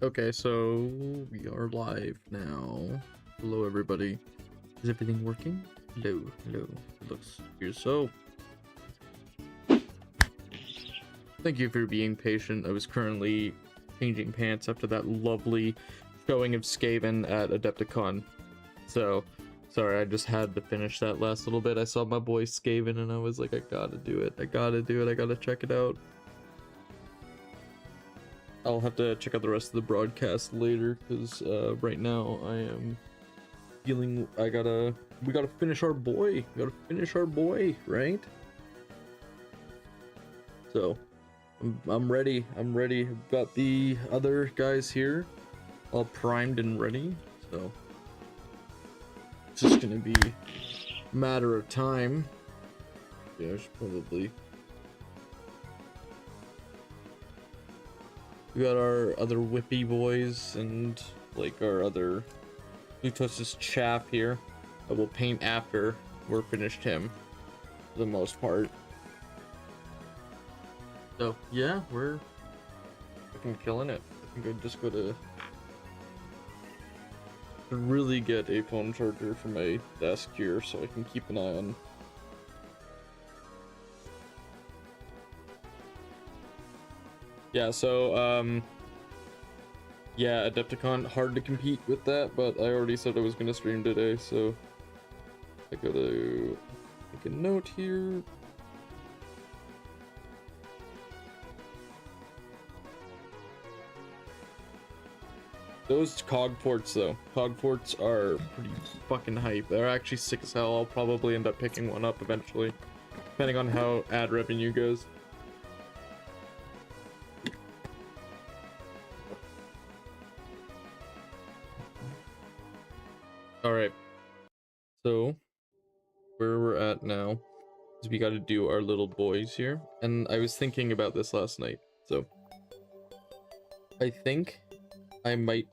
Okay, so we are live now. Hello, everybody. Is everything working? Hello, hello. It looks here. So, thank you for being patient. I was currently changing pants after that lovely showing of Skaven at Adepticon. So, sorry, I just had to finish that last little bit. I saw my boy Skaven and I was like, I gotta do it. I gotta do it. I gotta check it out. I'll have to check out the rest of the broadcast later, because right now I am feeling we gotta finish our boy. We gotta finish our boy, right? So I'm ready. I'm ready. I've got the other guys here all primed and ready. So it's just gonna be a matter of time. Yeah, I should probably. We got our other whippy boys and like our other Glutos' chap here that we'll paint after we're finished him for the most part. So yeah, we're fucking killing it. I think I just gotta really get a phone charger for my desk here so I can keep an eye on. Yeah, so, yeah, Adepticon, hard to compete with that, but I already said I was gonna stream today, so I gotta make a note here. Those cog forts, though. Cog forts are pretty fucking hype. They're actually sick as hell. I'll probably end up picking one up eventually, depending on how ad revenue goes. Alright, so where we're at now is we got to do our little boys here, and I was thinking about this last night, so I think I might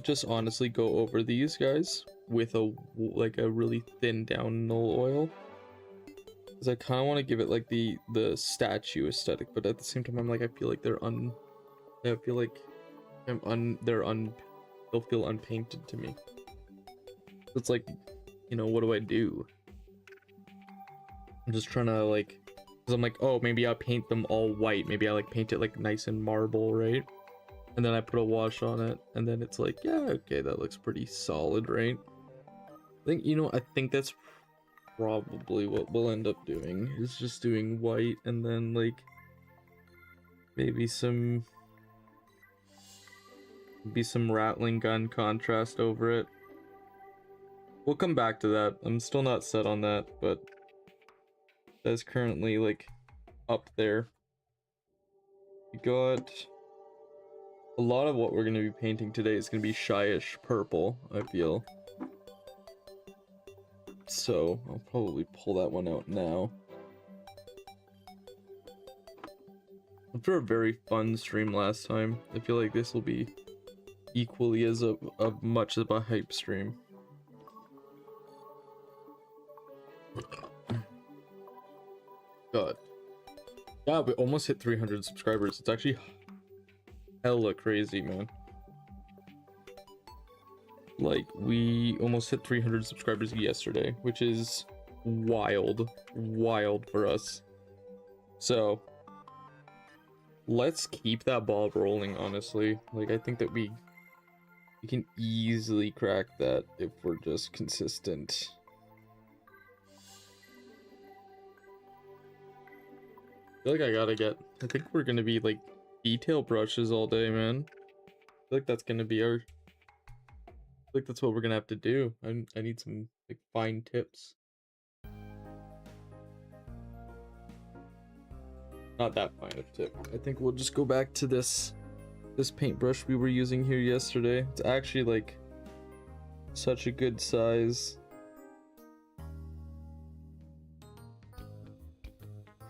just honestly go over these guys with a really thin down null oil, because I kind of want to give it like the statue aesthetic, but at the same time I'm like, I feel like they'll feel unpainted to me. It's like, you know, what do I do? I'm just trying to like, because I'm like, oh, maybe I'll paint them all white. Maybe I like paint it like nice and marble, right? And then I put a wash on it, and then it's like, yeah, okay, that looks pretty solid, right? I think that's probably what we'll end up doing, is just doing white and then like maybe some rattling gun contrast over it. We'll come back to that. I'm still not set on that, but that's currently like up there. We got a lot of what we're going to be painting today is going to be shyish purple, I feel. So I'll probably pull that one out now. After a very fun stream last time, I feel like this will be equally as much of a hype stream. God. Yeah, we almost hit 300 subscribers. It's actually hella crazy, man. Like, we almost hit 300 subscribers yesterday, which is wild for us. So let's keep that ball rolling, honestly. Like, I think that we can easily crack that if we're just consistent. I feel like I think we're gonna be like detail brushes all day, man. I feel like that's gonna be I feel like that's what we're gonna have to do. I need some like fine tips. Not that fine of tip. I think we'll just go back to this paintbrush we were using here yesterday. It's actually like such a good size.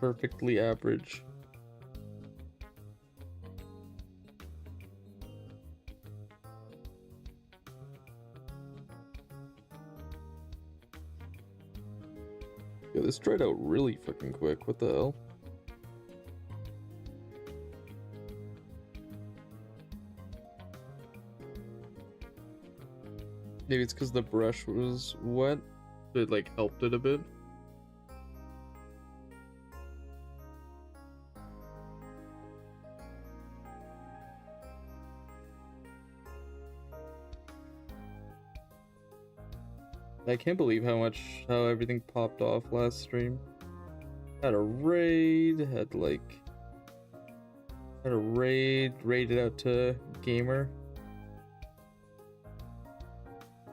Perfectly average. Yeah, this dried out really fucking quick. What the hell? Maybe it's because the brush was wet. It like helped it a bit. I can't believe how everything popped off last stream. Had a raid, raided out to gamer.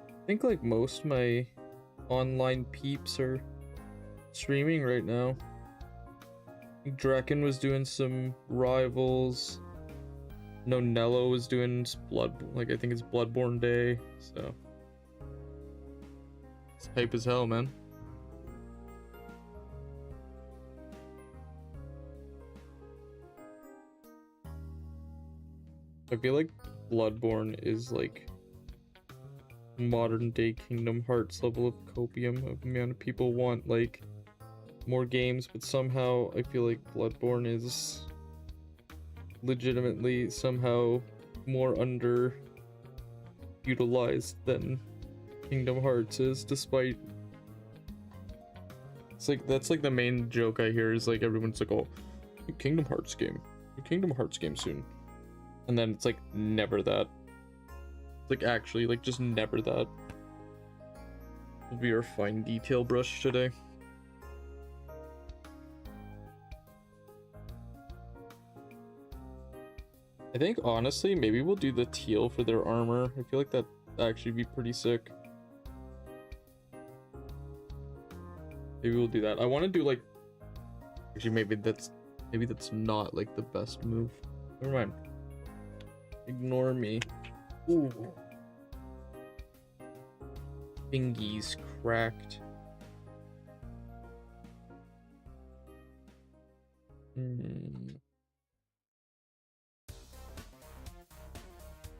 I think like most of my online peeps are streaming right now. I think Draken was doing some rivals. No, Nello was doing I think it's Bloodborne Day, so it's hype as hell, man. I feel like Bloodborne is like modern day Kingdom Hearts level of copium of the amount of people want like more games, but somehow I feel like Bloodborne is legitimately somehow more underutilized than Kingdom Hearts is, despite it's like that's like the main joke I hear is like everyone's like, oh, Kingdom Hearts game soon, and then it's like never that. Like actually like just never that. Will be our fine detail brush today. I think honestly maybe we'll do the teal for their armor. I feel like that actually be pretty sick. Maybe we'll do that. I want to do like actually maybe that's not like the best move. Never mind. Ignore me. Ooh. Fingies cracked.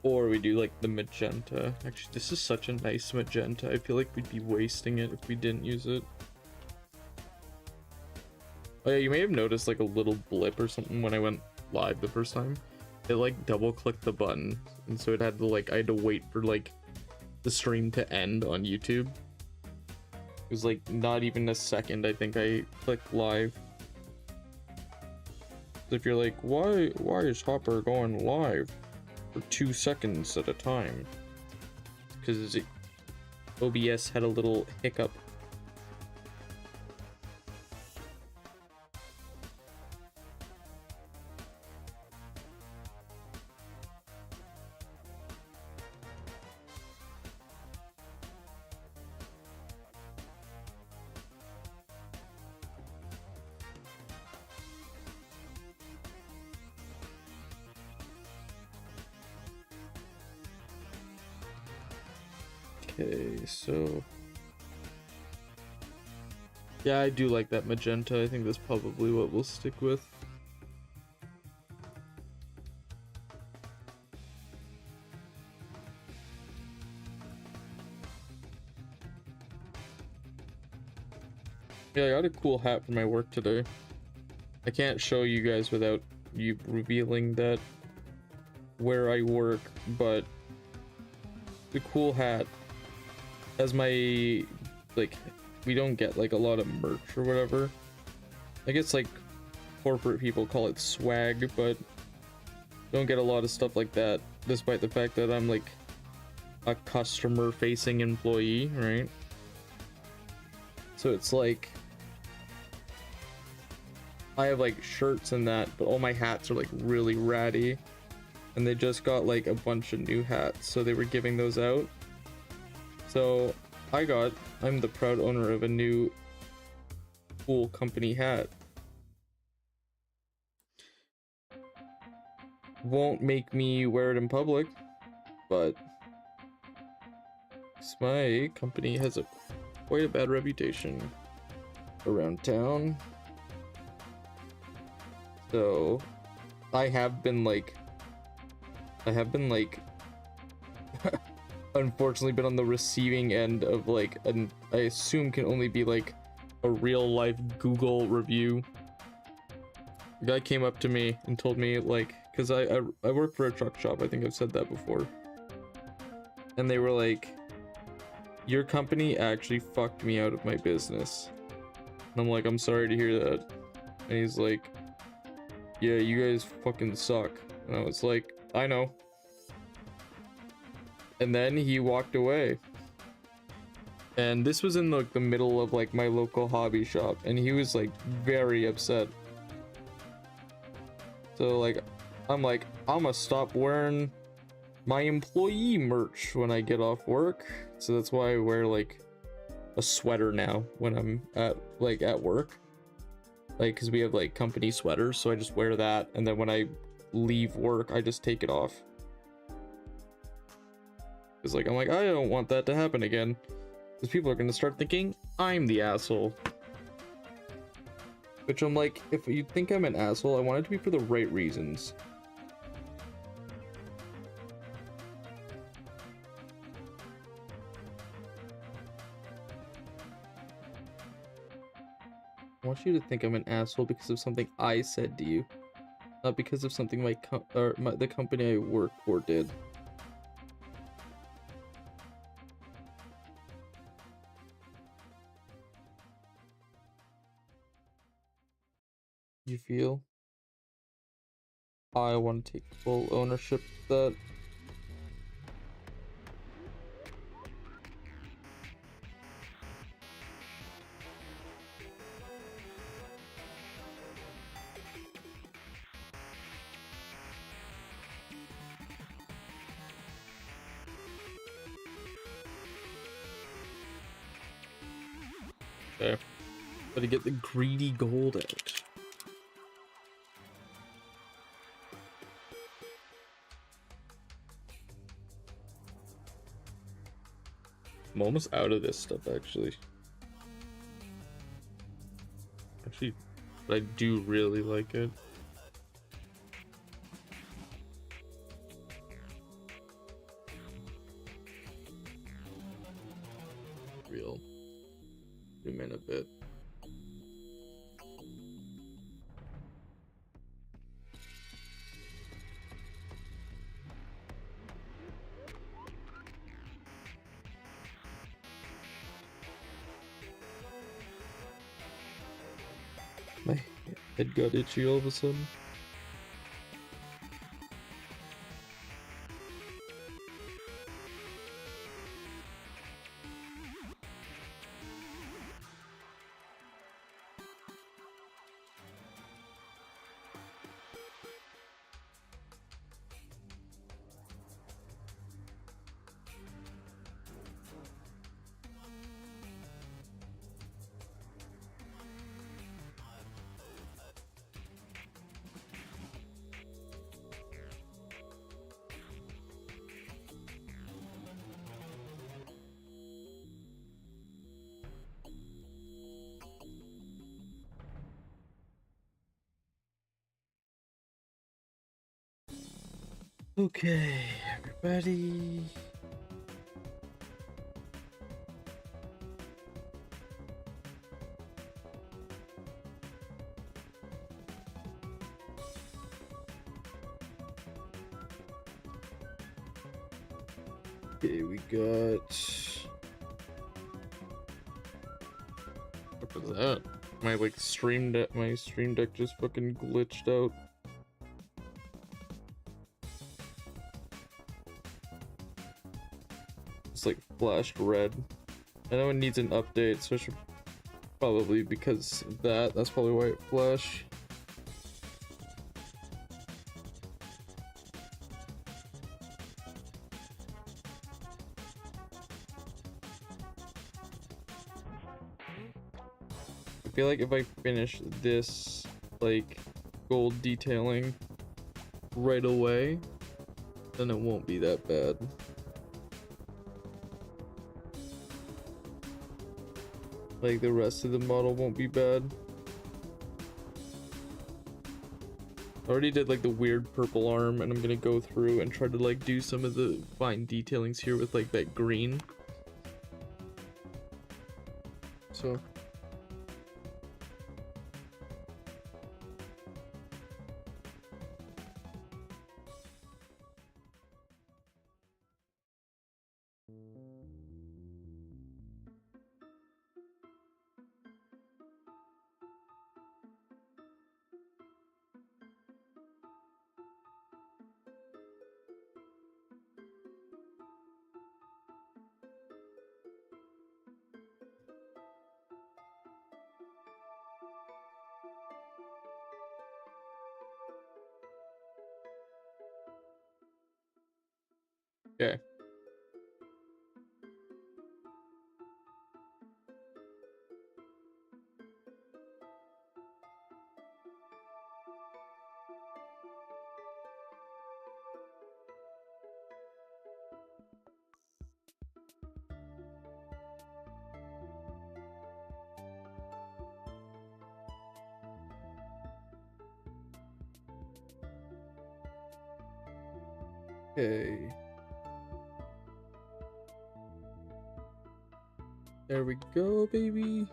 Or we do like the magenta. Actually, this is such a nice magenta. I feel like we'd be wasting it if we didn't use it. Oh yeah, you may have noticed like a little blip or something when I went live the first time. It like double clicked the button, and so it had to like I had to wait for like the stream to end on YouTube. It was like not even a second. I think I clicked live. If you're like, why is Hopper going live for 2 seconds at a time? Because OBS had a little hiccup. Okay, so yeah, I do like that magenta. I think that's probably what we'll stick with. Yeah, I got a cool hat for my work today. I can't show you guys without you revealing that where I work, but the cool hat as my like we don't get like a lot of merch or whatever. I guess like corporate people call it swag, but don't get a lot of stuff like that, despite the fact that I'm like a customer facing employee, right? So it's like I have like shirts and that, but all my hats are like really ratty, and they just got like a bunch of new hats, so they were giving those out. So I'm the proud owner of a new cool company hat. Won't make me wear it in public, but my company has quite a bad reputation around town. So I have been like unfortunately been on the receiving end of like I assume can only be like a real life Google review. The guy came up to me and told me like, because I work for a truck shop, I think I've said that before, and they were like, your company actually fucked me out of my business. And I'm like, I'm sorry to hear that. And he's like, yeah, you guys fucking suck. And I was like, I know. And then he walked away. And this was in like the middle of like my local hobby shop, and he was like very upset. So like, I'm like, I'm gonna stop wearing my employee merch when I get off work. So that's why I wear like a sweater now when I'm at work. Like, cause we have like company sweaters, so I just wear that, and then when I leave work, I just take it off. Cause like, I'm like, I don't want that to happen again. Because people are gonna start thinking I'm the asshole. Which I'm like, if you think I'm an asshole, I want it to be for the right reasons. I want you to think I'm an asshole because of something I said to you, not because of something the company I work for did. You feel? I want to take full ownership of that. Okay. Gotta get the greedy gold out. I'm almost out of this stuff, actually. But I do really like it. Real. Zoom in a bit. My head got itchy all of a sudden. Okay, everybody. Okay, we got... What was that? My my stream deck just fucking glitched out. It's like flashed red. I know it needs an update, so I should probably, because of that, that's probably why it flashed. I feel like if I finish this, like, gold detailing right away, then it won't be that bad. Like, the rest of the model won't be bad. I already did like the weird purple arm, and I'm gonna go through and try to like do some of the fine detailings here with like that green. So Okay. Okay. There we go, baby.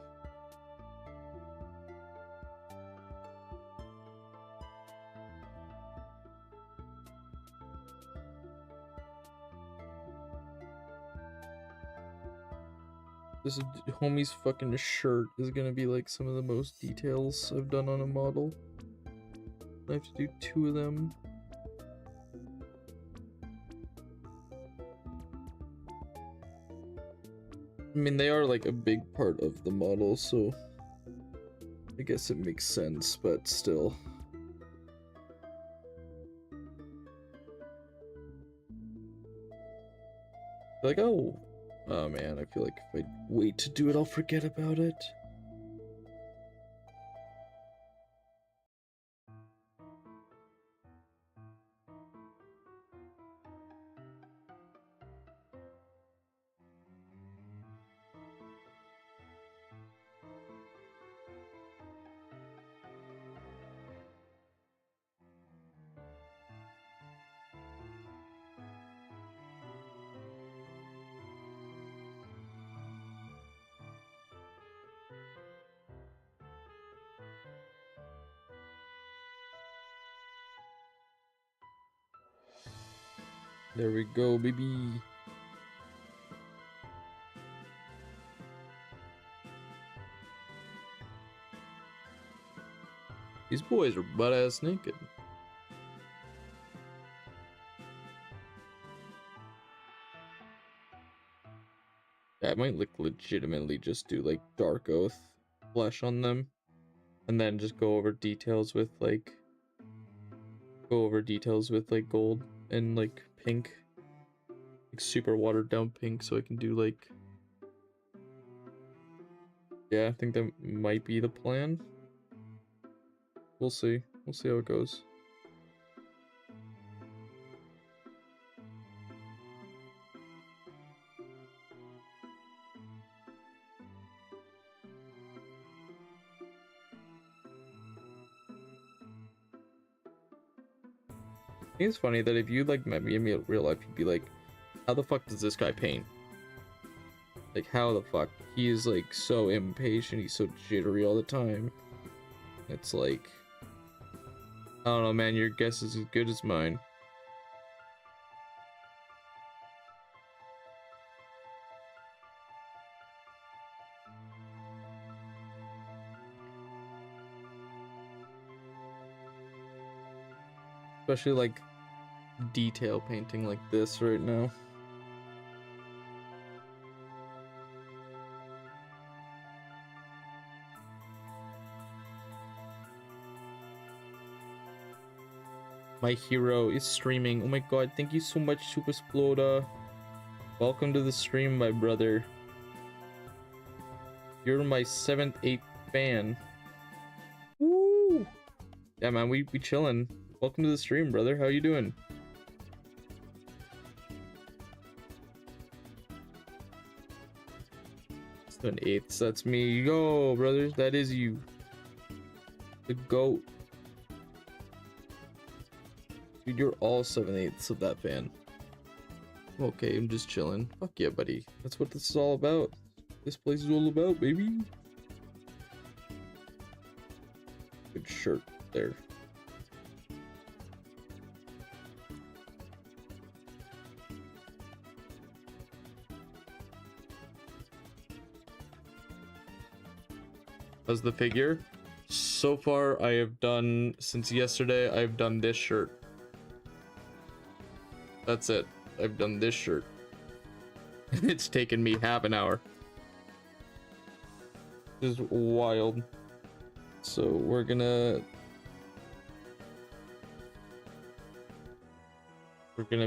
This homie's fucking shirt is gonna be like some of the most details I've done on a model. I have to do 2 of them. I mean, they are like a big part of the model, so I guess it makes sense, but still. Like, oh man, I feel like if I wait to do it, I'll forget about it. There we go, baby. These boys are butt-ass naked. Yeah, I might like legitimately just do like Dark Oath flesh on them, and then just go over details with like gold and like pink, like super watered down pink, so I can do like, yeah, I think that might be the plan. We'll see how it goes. I think it's funny that if you like met me in real life, you'd be like, how the fuck does this guy paint? Like, how the fuck? He is like so impatient, he's so jittery all the time. It's like, I don't know, man, your guess is as good as mine. Especially like detail painting like this right now. My hero is streaming. Oh my god, thank you so much, Super Sploda. Welcome to the stream, my brother. You're my 7th, 8th fan. Woo! Yeah, man, we chillin'. Welcome to the stream, brother. How you doing? 7/8. That's me. Yo, brothers, that is you. The GOAT. Dude, you're all 7/8 of that fan. Okay, I'm just chilling. Fuck yeah, buddy. That's what this is all about. This place is all about, baby. Good shirt there. How's the figure? So far, I have done, since yesterday, I've done this shirt. That's it. I've done this shirt. It's taken me half an hour. This is wild. So we're gonna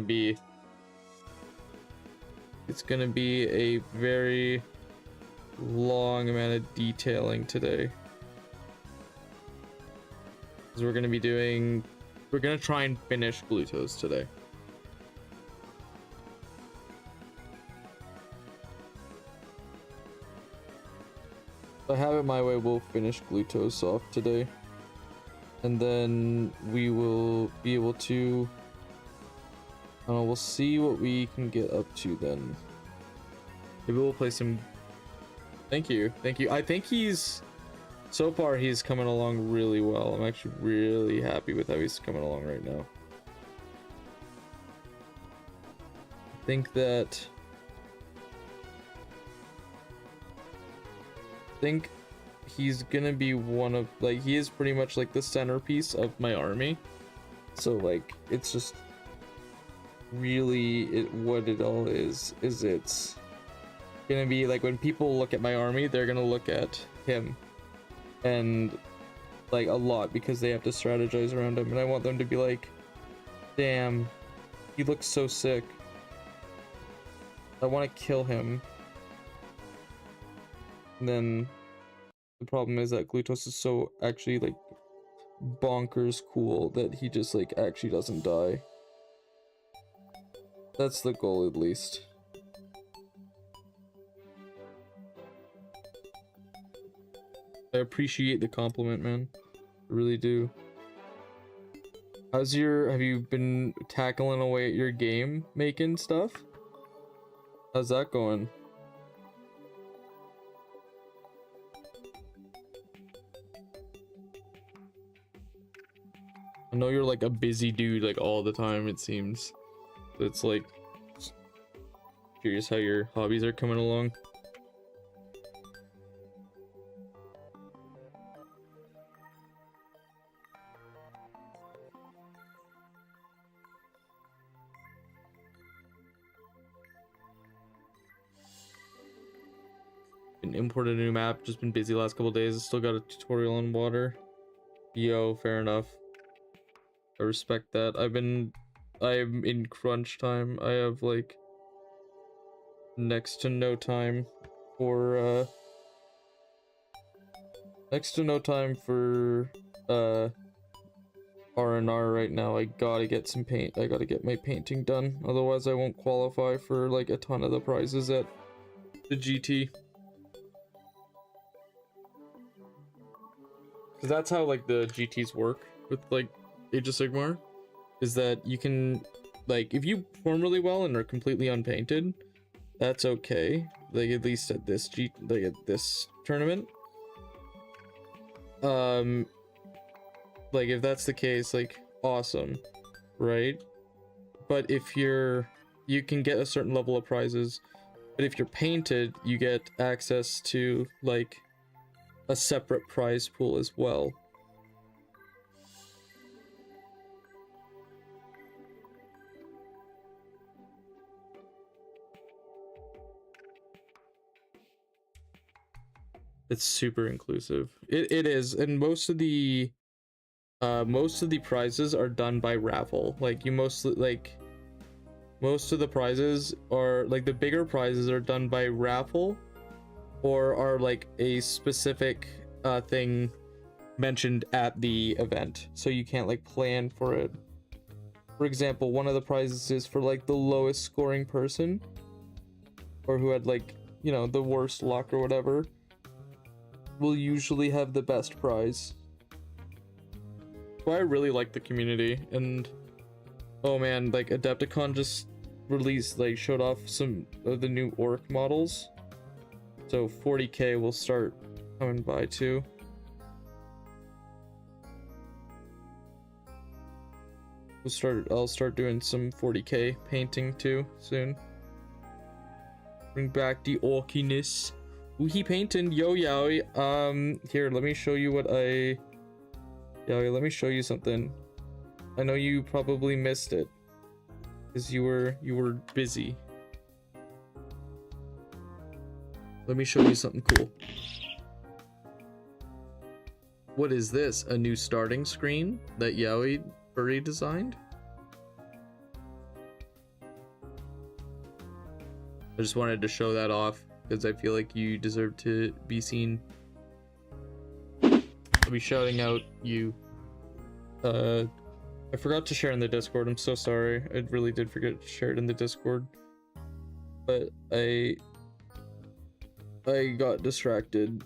be it's gonna be a very long amount of detailing today. Because we're gonna try and finish Glutos today. If I have it my way, we'll finish Glutos off today. And then we will be able to... we'll see what we can get up to then. Maybe we'll play some... Thank you. Thank you. I think he's... So far, he's coming along really well. I'm actually really happy with how he's coming along right now. I think that... he's gonna be one of, like, he is pretty much like the centerpiece of my army. So like, it's just really what it all is it's gonna be like, when people look at my army, they're gonna look at him, and like a lot, because they have to strategize around him, and I want them to be like, damn, he looks so sick, I want to kill him. And then the problem is that Glutos is so actually like bonkers cool that he just like actually doesn't die. That's the goal, at least. I appreciate the compliment, man. I really do. Have you been tackling away at your game making stuff? How's that going? I know you're like a busy dude like all the time, it seems. It's like, curious how your hobbies are coming along. Been imported a new map, just been busy last couple days. I still got a tutorial on water. Yo, fair enough. I respect that. I'm in crunch time. I have like next to no time for R&R right now. I gotta get some paint. I gotta get my painting done. Otherwise I won't qualify for like a ton of the prizes at the GT. Cause that's how like the GTs work with like Age of Sigmar, is that you can, like, if you perform really well and are completely unpainted, that's okay. Like, at least at this this tournament. Like, if that's the case, like, awesome, right? But if you can get a certain level of prizes, but if you're painted, you get access to, like, a separate prize pool as well. It's super inclusive. It is, and most of the prizes are done by raffle. Like, most of the prizes are, like, the bigger prizes are done by raffle, or are like a specific thing mentioned at the event, so you can't like plan for it. For example, one of the prizes is for like the lowest scoring person, or who had like, you know, the worst luck or whatever, will usually have the best prize. Well, I really like the community, and oh man, like Adepticon just released, like, showed off some of the new orc models, so 40k will start coming by too. I'll start doing some 40k painting too soon. Bring back the orkiness. Woohee painting, yo Yowie. Here, let me show you what Yowie, let me show you something. I know you probably missed it, because you were busy. Let me show you something cool. What is this? A new starting screen that Yowie Furry designed? I just wanted to show that off because I feel like you deserve to be seen. I'll be shouting out you. I forgot to share in the Discord. I'm so sorry. I really did forget to share it in the Discord. But I got distracted.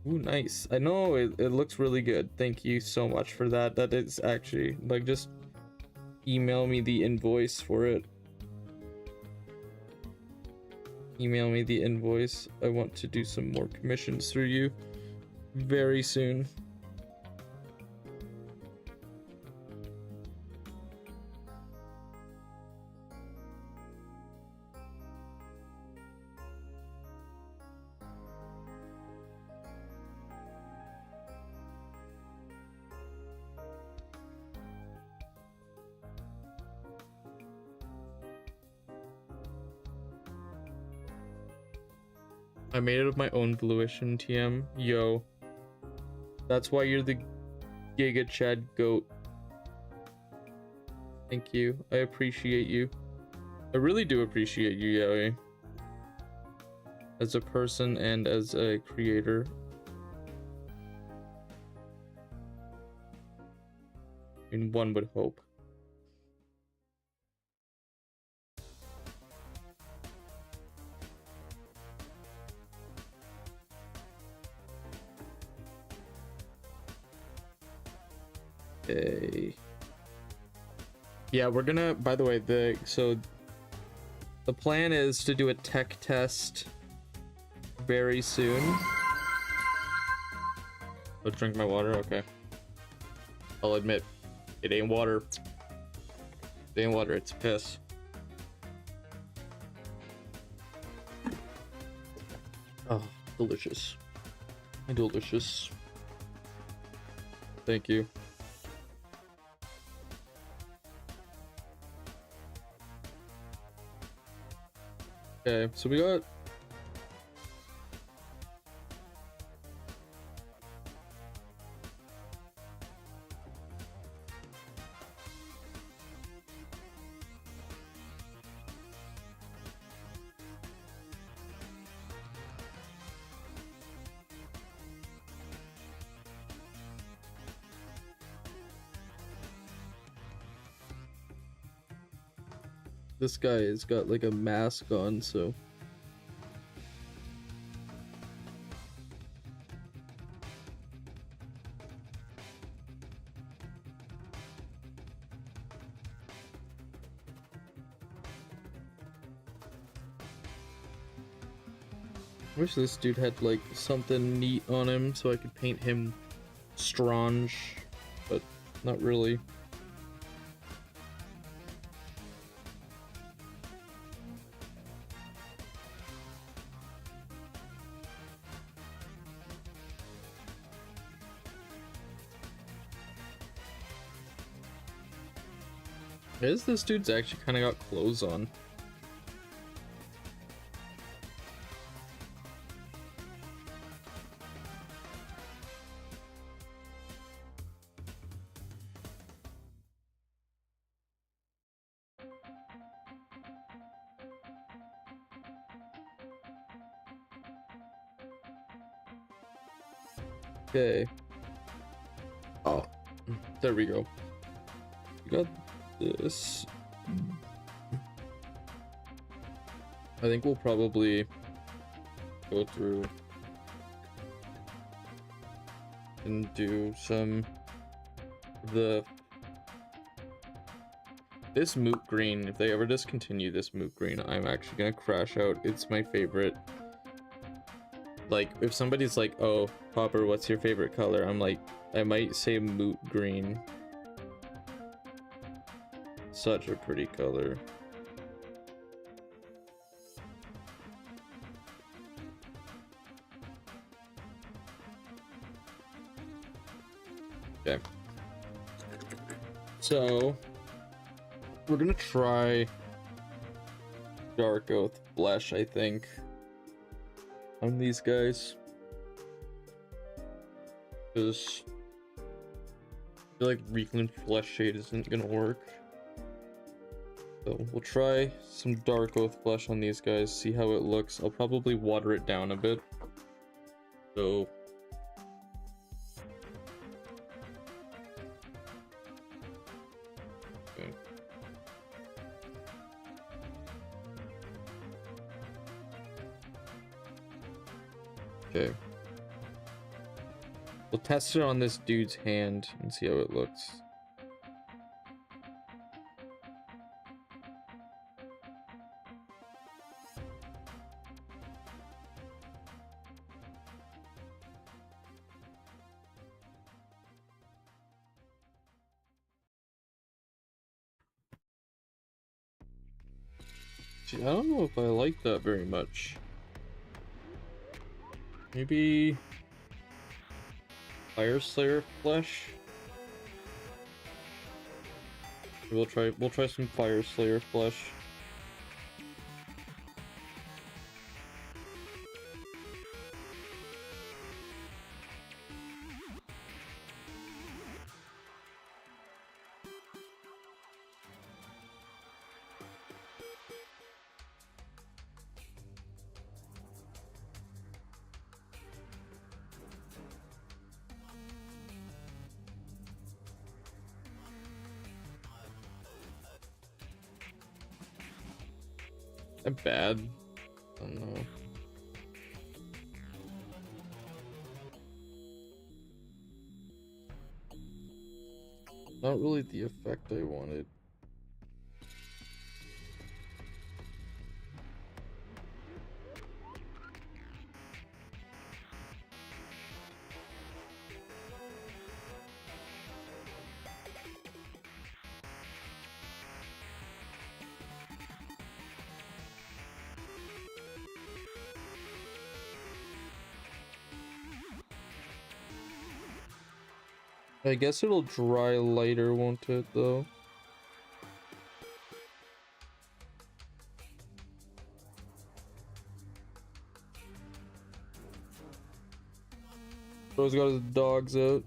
Ooh, nice. I know it looks really good. Thank you so much for that. That is actually, like, just email me the invoice for it. Email me the invoice. I want to do some more commissions through you very soon. I made it of my own volition, TM. Yo. That's why you're the Giga Chad goat. Thank you. I appreciate you. I really do appreciate you, Yaoi. As a person and as a creator. I mean, one would hope. Okay. Yeah, we're gonna, by the way, the plan is to do a tech test very soon. I'll drink my water, okay. I'll admit, it ain't water. It ain't water, it's piss. Oh, delicious. Delicious. Thank you. Okay, so we got this guy has got like a mask on, so I wish this dude had like something neat on him so I could paint him strange, but not really. Is this dude's actually kind of got clothes on? Okay. Oh, there we go. We got this. I think we'll probably go through and do some this moot green. If they ever discontinue this moot green, I'm actually gonna crash out. It's my favorite. Like, if somebody's like, oh, Hopper, what's your favorite color? I'm like, I might say moot green. Such a pretty color. Okay. So, we're gonna try Dark Oath Flesh, I think, on these guys. Because I feel like Reclaimed Flesh Shade isn't gonna work. So we'll try some dark oath flesh on these guys, see how it looks. I'll probably water it down a bit. So okay. Okay. We'll test it on this dude's hand and see how it looks. See, I don't know if I like that very much. Maybe Fire Slayer flesh. We'll try some Fire Slayer flesh. That bad? I don't know. Not really the effect I wanted. I guess it'll dry lighter, won't it, though? Bro's got his dogs out.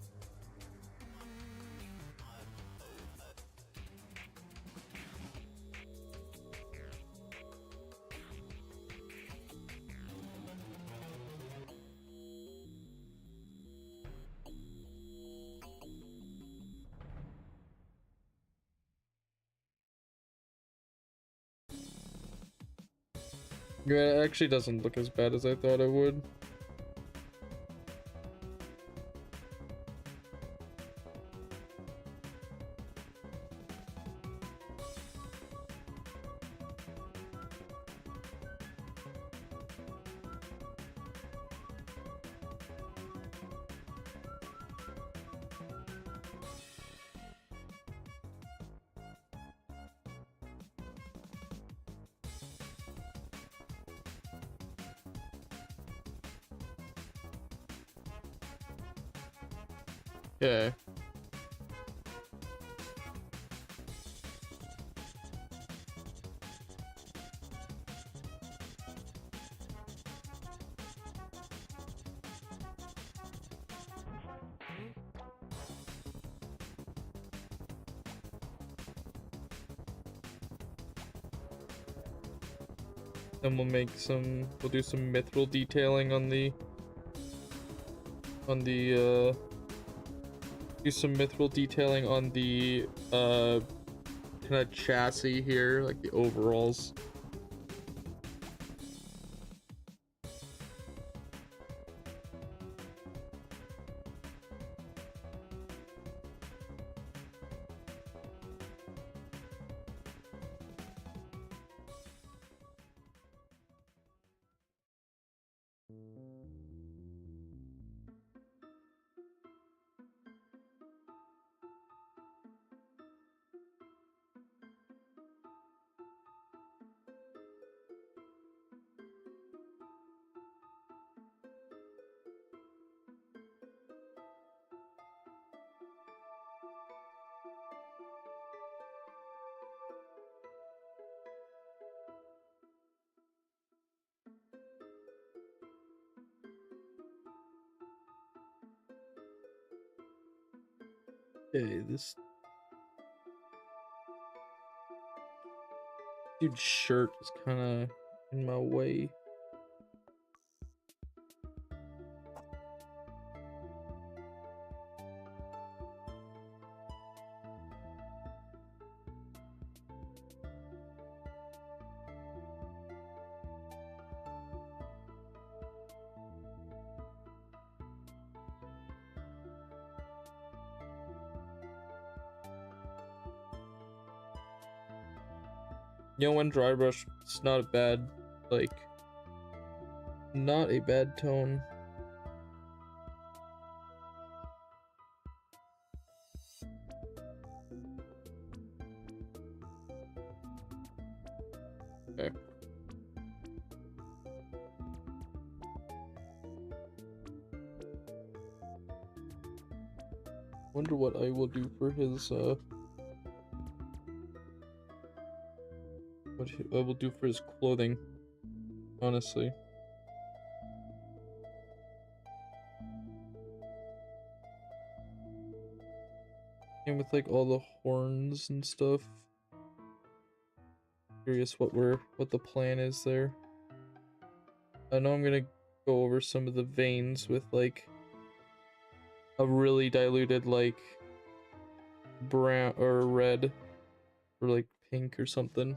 Yeah, it actually doesn't look as bad as I thought it would. Okay. Then we'll do some mithril detailing on the do some mithril detailing on the kind of chassis here, like the overalls. Okay, this Dude's shirt is kind of in my way. You know, when dry brush, it's not a bad, like, not a bad tone. Okay. Wonder what I will do for his, what I will do for his clothing, honestly. And with like all the horns and stuff. Curious what the plan is there. I know I'm gonna go over some of the veins with like a really diluted like brown or red or like pink or something.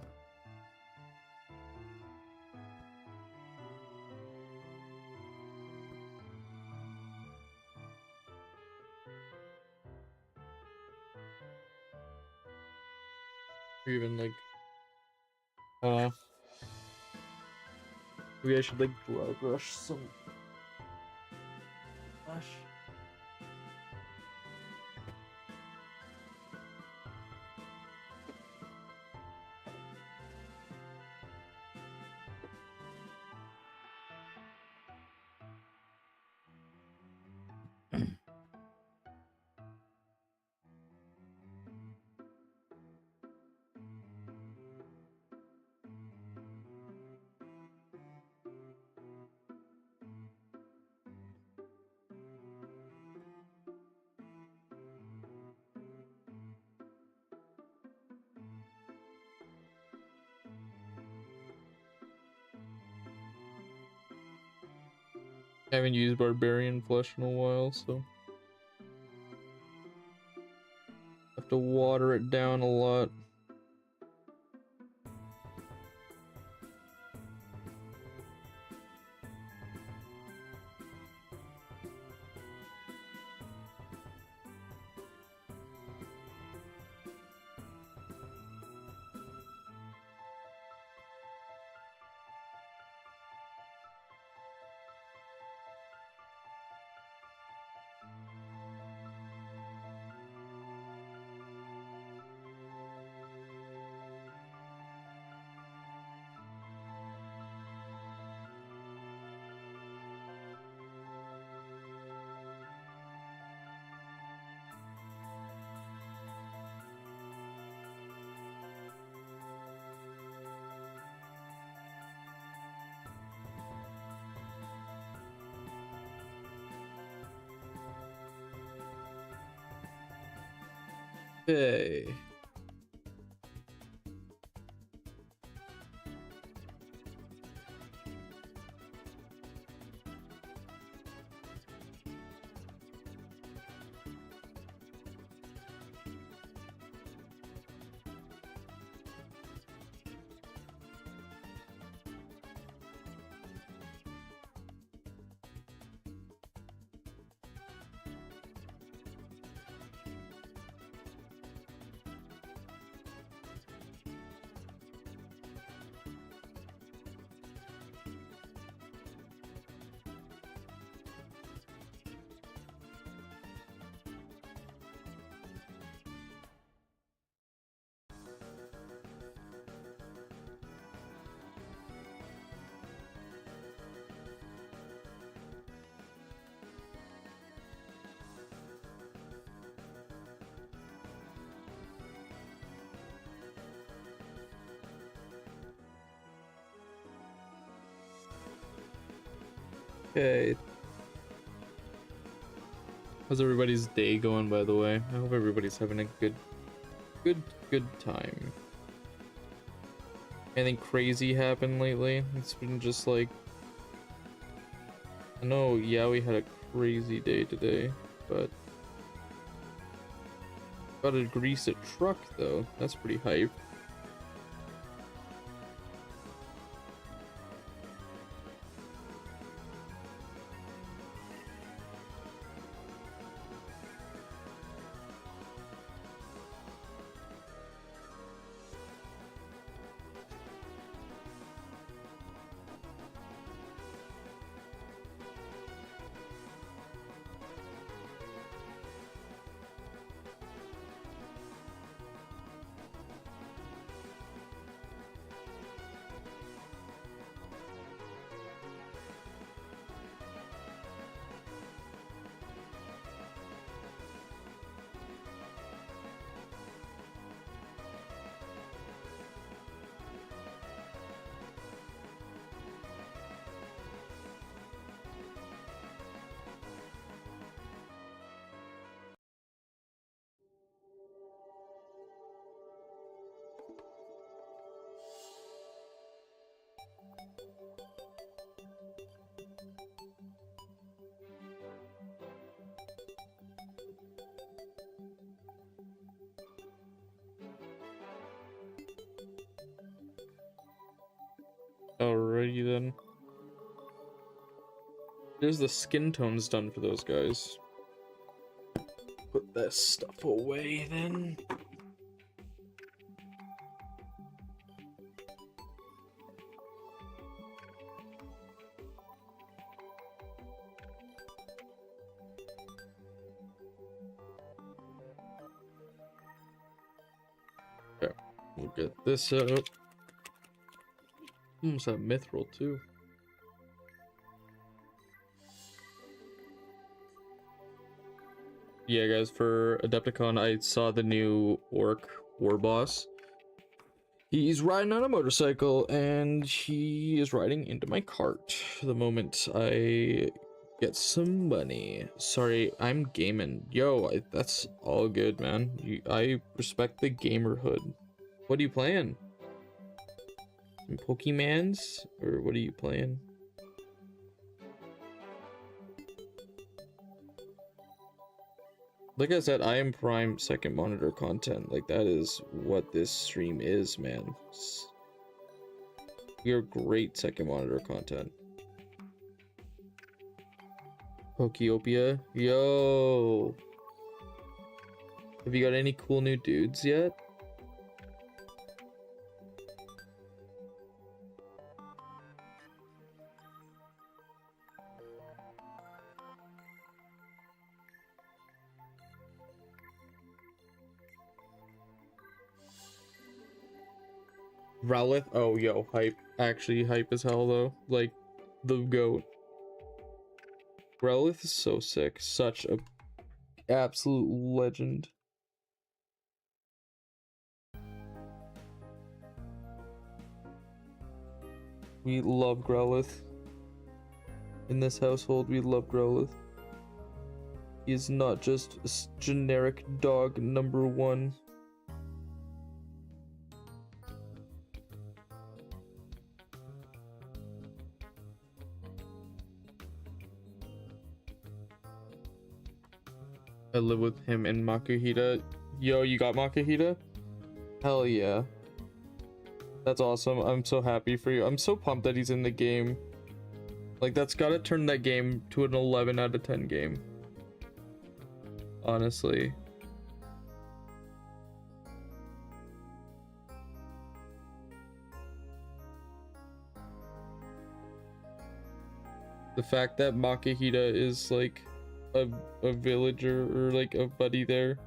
Or even like, I don't know. Maybe I should like dry brush some flash. I haven't used barbarian flesh in a while, so have to water it down a lot. Okay. Okay. How's everybody's day going, by the way? I hope everybody's having a good time. Anything crazy happened lately? It's been just like, I know, yeah, we had a crazy day today, but gotta grease a truck though. That's pretty hype. Alrighty then. There's the skin tones done for those guys. Put that stuff away then. Okay, we'll get this out. Almost have mithril too. Yeah, guys, for Adepticon, I saw the new orc war boss. He's riding on a motorcycle, and he is riding into my cart the moment I get some money. Sorry, I'm gaming. Yo, that's all good, man. I respect the gamerhood. What are you playing? Some Pokemans? Or what are you playing? Like I said, I am prime second monitor content. Like, that is what this stream is, man. You're great second monitor content. Pokeopia? Yo! Have you got any cool new dudes yet? Rowlith? Oh, yo, hype. Actually, hype as hell, though. Like, the GOAT. Rowlith is so sick. Such a absolute legend. We love Growlithe. In this household, we love Growlithe. He is not just a generic dog number one. I live with him in Makuhita. Yo, you got Makuhita? Hell yeah. That's awesome. I'm so happy for you. I'm so pumped that he's in the game. Like, that's gotta turn that game to an 11 out of 10 game. Honestly. The fact that Makuhita is like a villager or like a buddy there.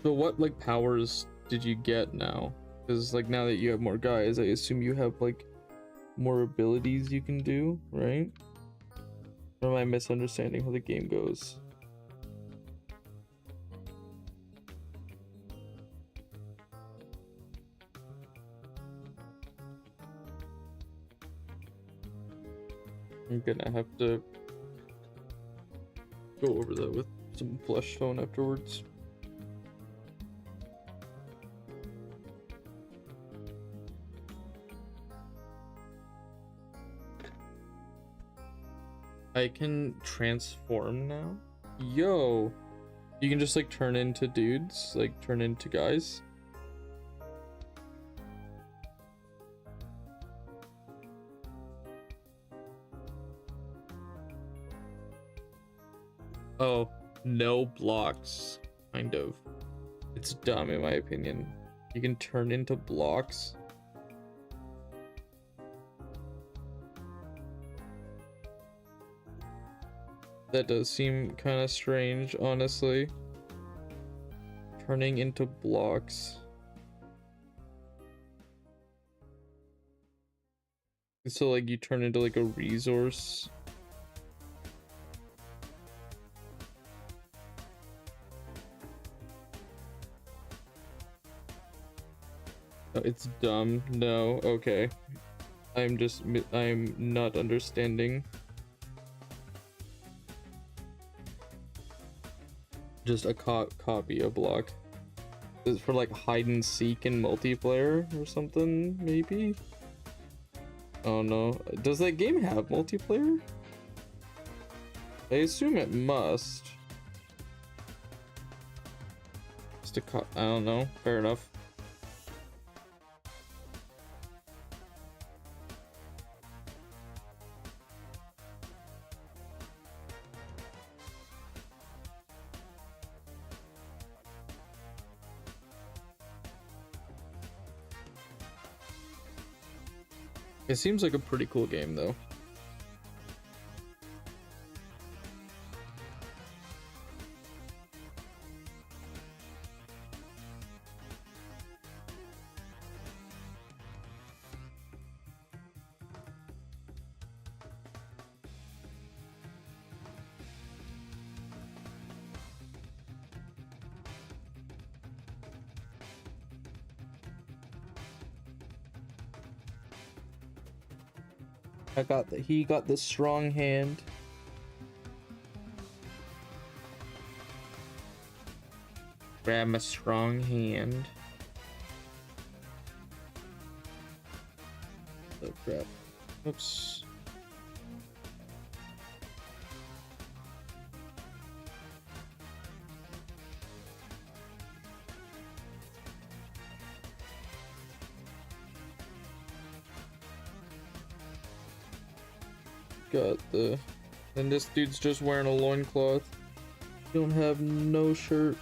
So what like powers did you get now? Because like now that you have more guys, I assume you have like more abilities you can do, right? Or am I misunderstanding how the game goes? I'm gonna have to go over that with some flesh tone afterwards. I can transform now? Yo! You can just like turn into dudes, like turn into guys. Oh, no blocks, kind of. It's dumb in my opinion. You can turn into blocks. That does seem kind of strange, honestly. Turning into blocks. So like you turn into like a resource. Oh, it's dumb. No, okay. I'm not understanding. Just a copy a block. Is it for like hide and seek in multiplayer or something, maybe? Oh no. Does that game have multiplayer? I assume it must. Just a I don't know. Fair enough. It seems like a pretty cool game though. He got the strong hand. Grab a strong hand. Oh crap. Oops. Got the... And this dude's just wearing a loincloth. Don't have no shirt.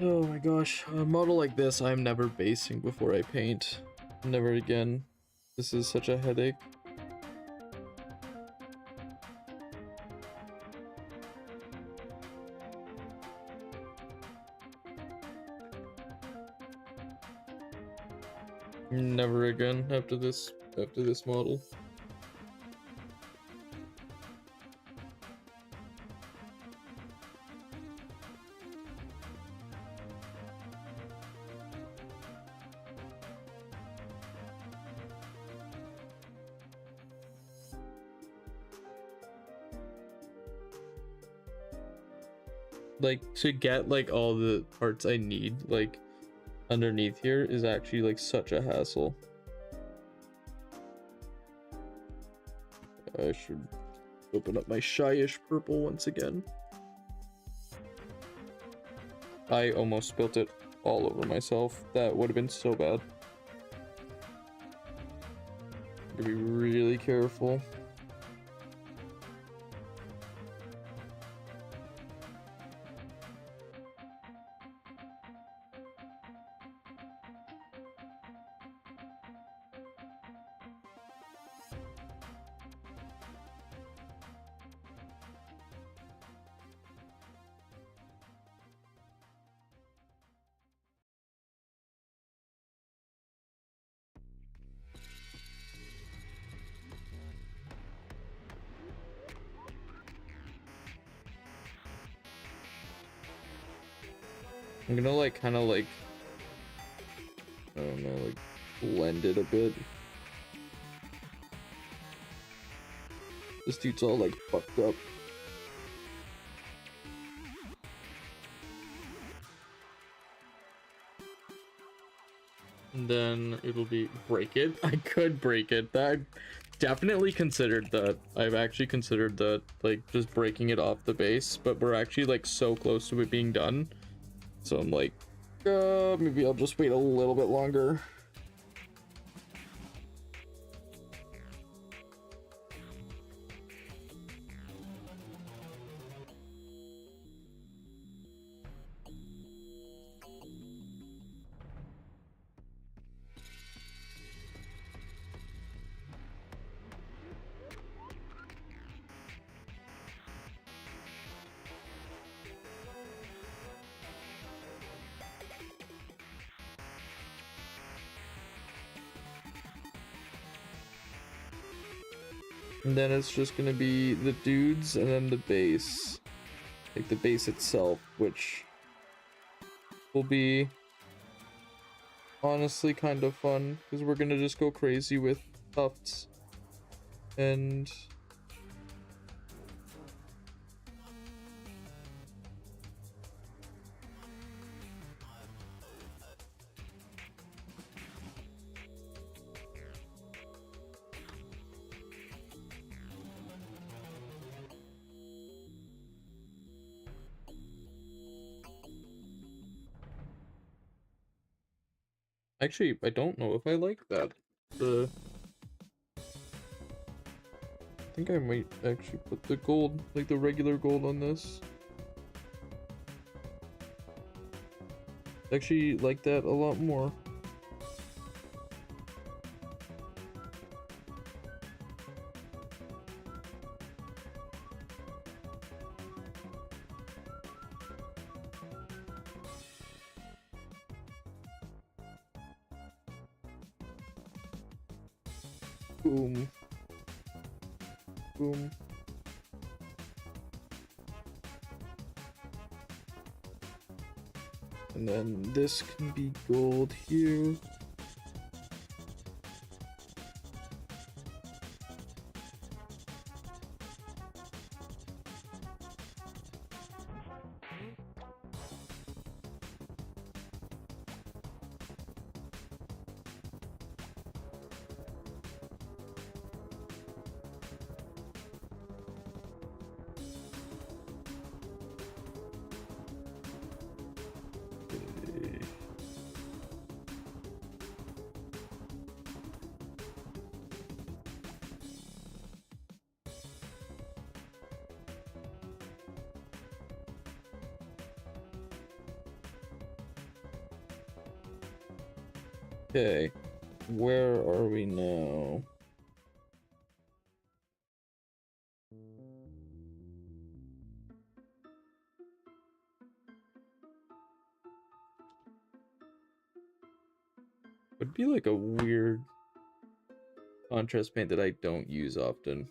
Oh my gosh, a model like this I'm never basing before I paint. Never again. This is such a headache. Never again after this model. Like, to get like all the parts I need like underneath here is actually like such a hassle. I should open up my shyish purple once again. I almost spilt it. all over myself. That would have been so bad. Gotta be really careful. I'm gonna like kind of like, I don't know, like blend it a bit. This dude's all like fucked up. And then it'll be break it. I could break it. That definitely considered that. I've actually considered that, like just breaking it off the base, but we're actually like so close to it being done. So I'm like, maybe I'll just wait a little bit longer. And then it's just gonna be the dudes and then the base. Like the base itself, which will be honestly kind of fun because we're gonna just go crazy with tufts and actually I don't know if I like that. I think I might actually put the gold, like the regular gold on this. Actually like that a lot more. Boom. Boom. And then this can be gold here. Okay, where are we now? Would be like a weird contrast paint that I don't use often.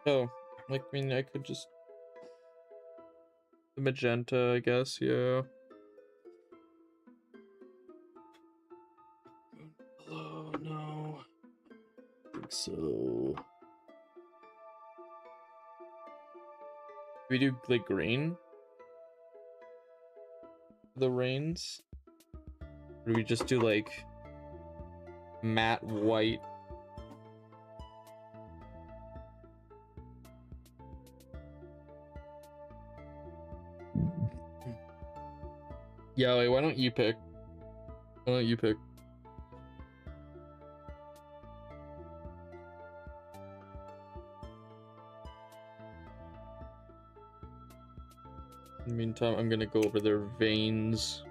Oh, like, I mean, I could just... The magenta, I guess, yeah. Oh, no. I think so. We do, like, green? The reins? Or do we just do, like, matte white? Yeah, like, why don't you pick? Why don't you pick? In the meantime, I'm gonna go over their veins.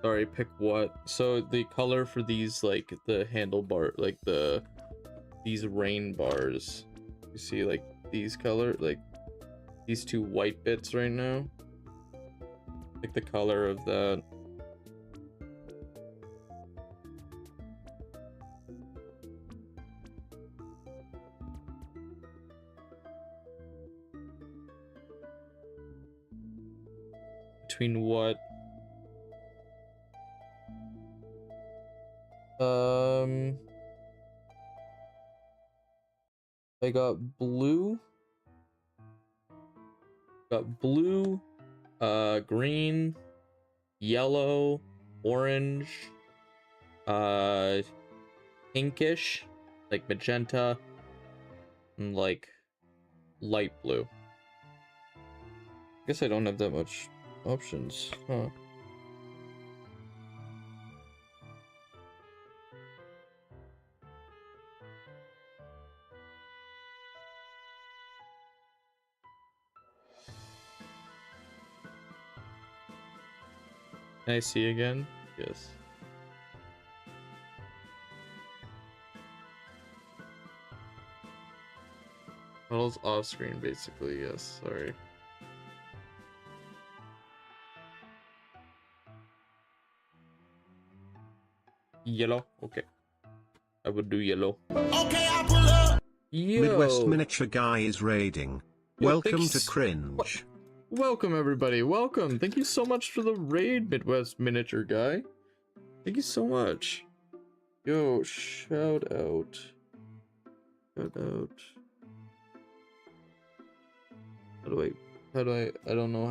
Sorry, pick what? So the color for these, like the handlebar, like these rain bars. You see, like these color, like these two white bits right now. Like the color of that. Between what? I got blue. Green, yellow, orange, pinkish, like magenta, and like light blue. Guess I don't have that much options, huh? Can I see again? Yes. Models off screen, basically, yes, sorry. Yellow, okay. I would do yellow. Okay, I pull up. Yo. Midwest Miniature Guy is raiding. Yo, Welcome to Cringe. Welcome, everybody. Welcome. Thank you so much for the raid, Midwest Miniature Guy. Thank you so much. Yo, shout out. Shout out. I don't know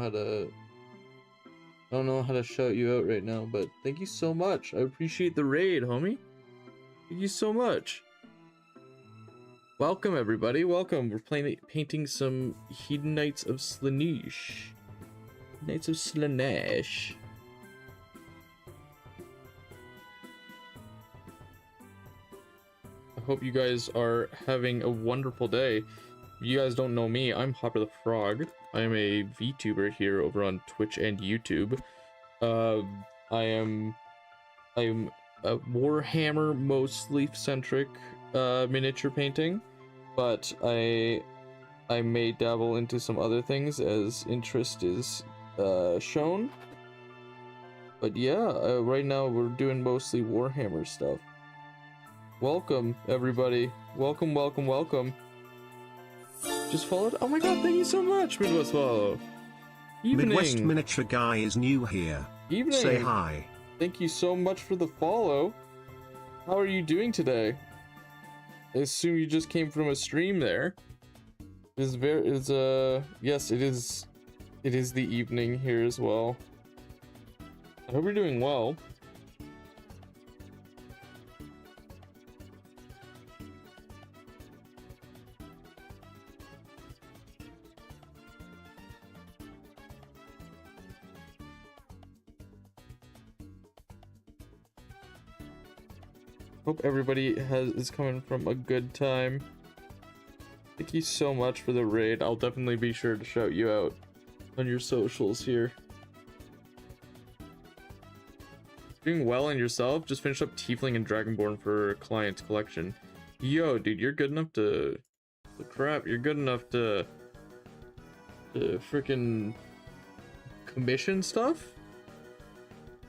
how to shout you out right now, but thank you so much. I appreciate the raid, homie. Thank you so much. Welcome, everybody. Welcome. We're painting some Hedon Knights of Slaanesh. Knights of Slaanesh. I hope you guys are having a wonderful day. If you guys don't know me, I'm Hopperthefrog. I am a VTuber here over on Twitch and YouTube. I'm a Warhammer mostly centric miniature painting, but I may dabble into some other things as interest is shown. But yeah, right now we're doing mostly Warhammer stuff. Welcome, everybody. Welcome, welcome, welcome. Just followed. Oh my god, thank you so much, Midwest Follow. Evening. Midwest Miniature Guy is new here. Evening. Say hi. Thank you so much for the follow. How are you doing today? I assume you just came from a stream there. Yes, it is the evening here as well. I hope you're doing well. Hope everybody is coming from a good time. Thank you so much for the raid. I'll definitely be sure to shout you out on your socials here. Doing well on yourself? Just finished up Tiefling and Dragonborn for client collection. Yo, dude, you're good enough to... Crap, you're good enough to freaking commission stuff?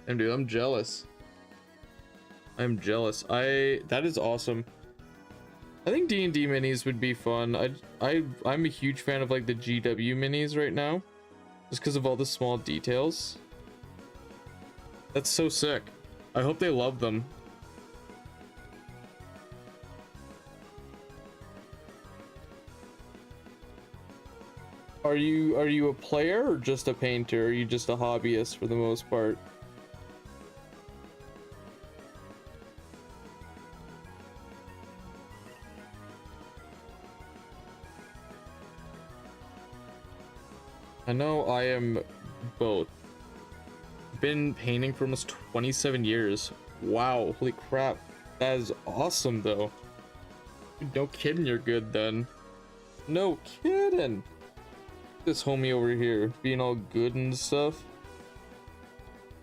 And dude, I'm jealous. I'm jealous. That is awesome. I think D&D minis would be fun. I'm a huge fan of like the GW minis right now, just because of all the small details. That's so sick. I hope they love them. Are you a player or just a painter? Or are you just a hobbyist for the most part? I know I am both. been painting for almost 27 years. Wow, holy crap. That is awesome though. Dude, no kidding, you're good then. No kidding. This homie over here being all good and stuff.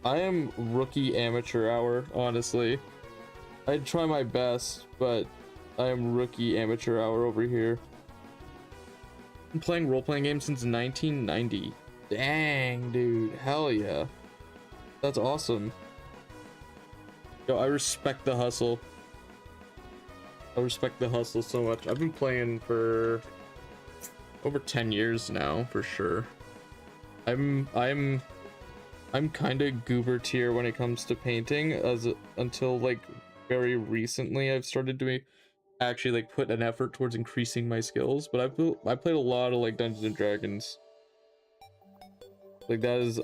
I am rookie amateur hour, honestly. I'd try my best, but I am rookie amateur hour over here. Been playing role-playing games since 1990. Dang, dude. Hell yeah. That's awesome. Yo, I respect the hustle. I respect the hustle so much. I've been playing for over 10 years now, for sure. I'm kind of goober tier when it comes to painting, until like very recently I've started doing actually like put an effort towards increasing my skills. But I played a lot of like Dungeons and Dragons. Like that is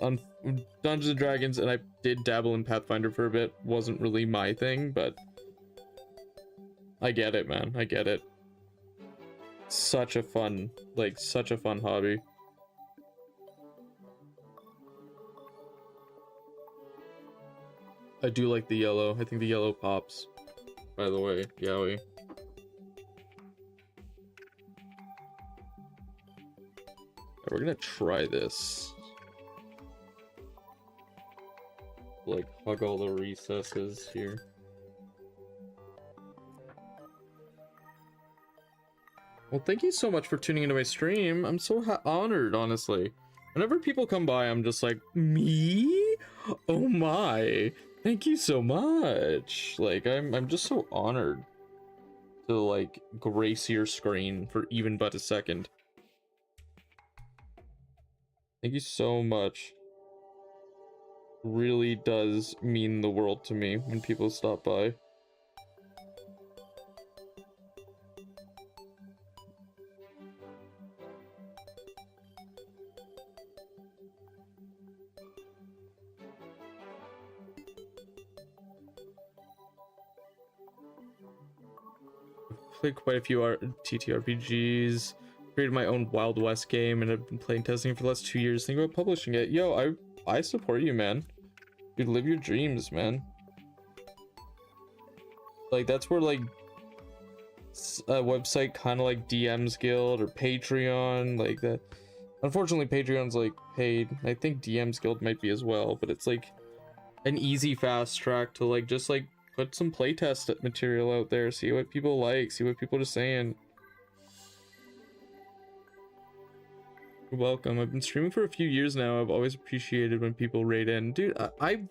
Dungeons and Dragons, and I did dabble in Pathfinder for a bit. Wasn't really my thing, but I get it, man. I get it. Such a fun hobby. I do like the yellow. I think the yellow pops. By the way, Yowie. We're gonna try this. Like hug all the recesses here. Well, thank you so much for tuning into my stream. I'm so honored, honestly. Whenever people come by, I'm just like, me? Oh my. Thank you so much. Like, I'm just so honored to, like, grace your screen for even but a second. Thank you so much. Really does mean the world to me when people stop by. Played quite a few TTRPGs, created my own Wild West game, and I've been playing testing for the last 2 years. Think about publishing it. Yo, I support you, man. Dude, live your dreams, man. Like, that's where, like, a website kind of like DM's Guild or Patreon, like that. Unfortunately, Patreon's, like, paid. I think DM's Guild might be as well, but it's, like, an easy fast track to, like, just, like, put some playtest material out there, see what people like, see what people are saying. You're welcome. I've been streaming for a few years now. I've always appreciated when people raid in. Dude, I'm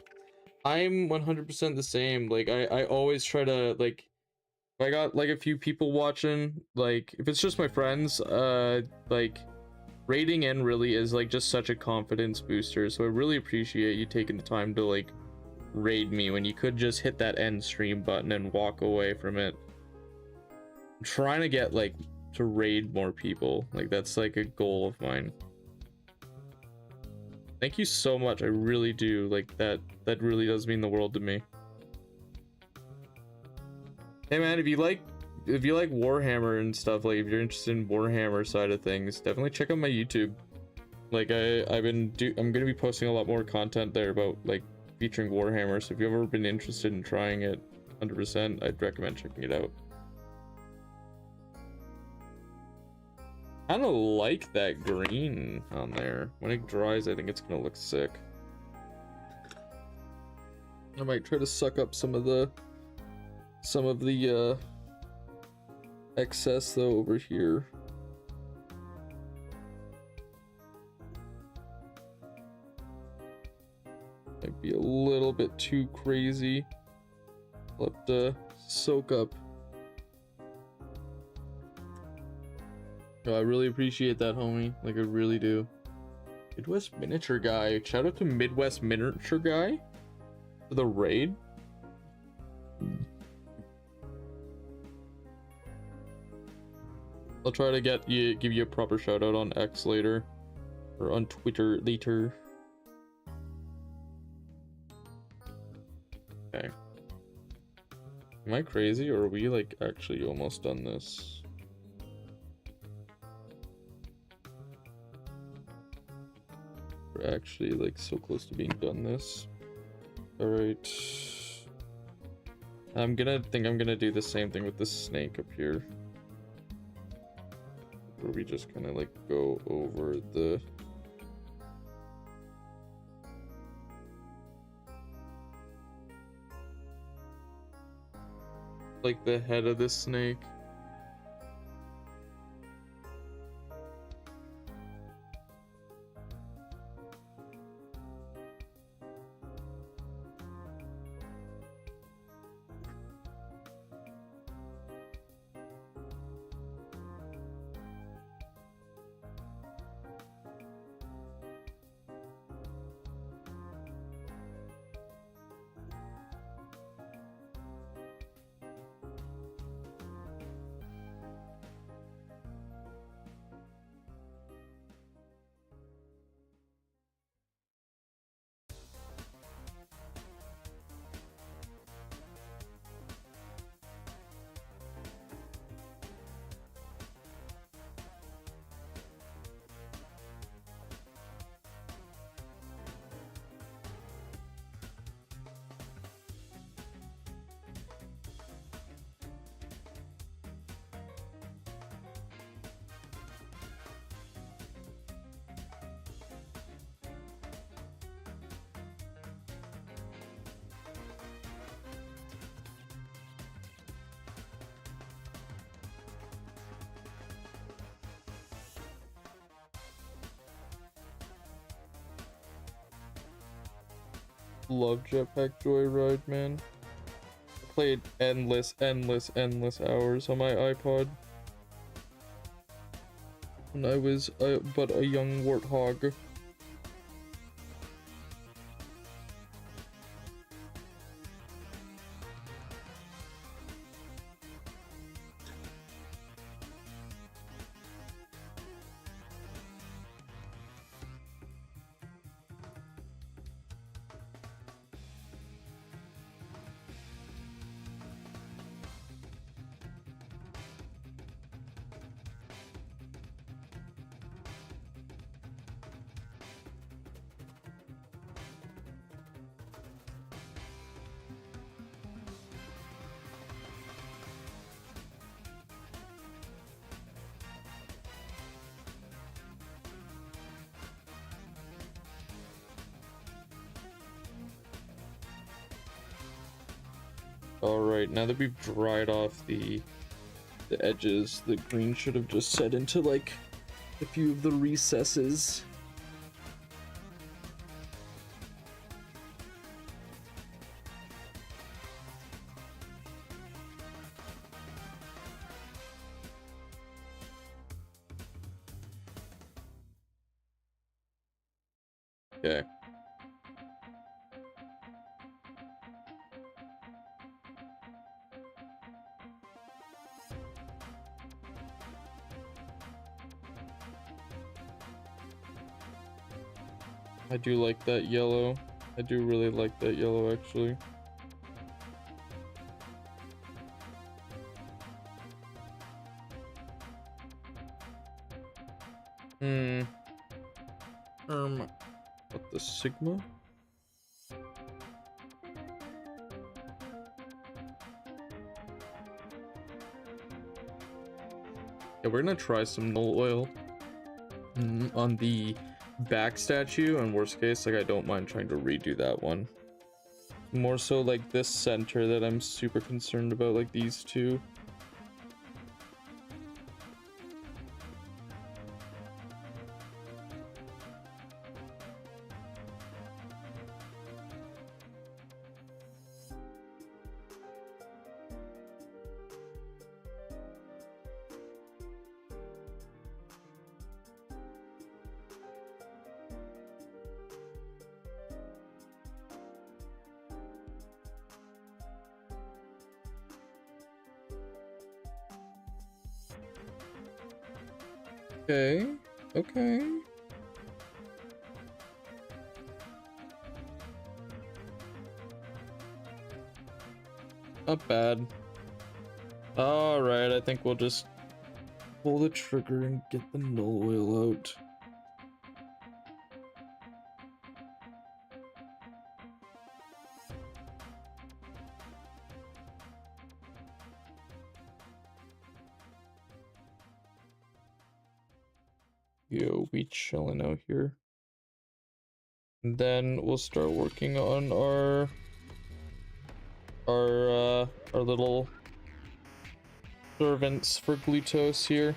100% the same. Like, I always try to, like, if I got, like, a few people watching, like, if it's just my friends, like, raiding in really is, like, just such a confidence booster. So I really appreciate you taking the time to, like, raid me when you could just hit that end stream button and walk away from it. I'm trying to get, like, to raid more people. Like, that's, like, a goal of mine. Thank you so much. I really do. Like, that really does mean the world to me. Hey man, if you like Warhammer and stuff, like if you're interested in Warhammer side of things, definitely check out my YouTube. Like I'm gonna be posting a lot more content there about, like, featuring Warhammer, so if you've ever been interested in trying it 100%, I'd recommend checking it out. I kinda like that green on there. When it dries, I think it's gonna look sick. I might try to suck up some of the excess though over here. Might be a little bit too crazy. I'll have to soak up. Oh, I really appreciate that, homie. Like, I really do. Midwest Miniature Guy. Shout out to Midwest Miniature Guy for the raid. I'll try to give you a proper shout out on X later, or on Twitter later. Okay. Am I crazy, or are we, like, actually almost done this? We're actually like so close to being done this. All right. I'm gonna do the same thing with the snake up here. Where we just kind of like go over the like the head of the snake. Love Jetpack Joyride, man. Played endless hours on my iPod when I was but a young warthog. Alright, now that we've dried off the edges, the green should have just set into like a few of the recesses. Okay. I do like that yellow. I do really like that yellow, actually. What the Sigma? Yeah, we're gonna try some null oil on the back statue, and worst case, like I don't mind trying to redo that one. More so like this center that I'm super concerned about, like these two. Okay, okay. Not bad. Alright, I think we'll just pull the trigger and get the null oil out. Yo, we chilling out here. And then we'll start working on our little servants for Glutos here.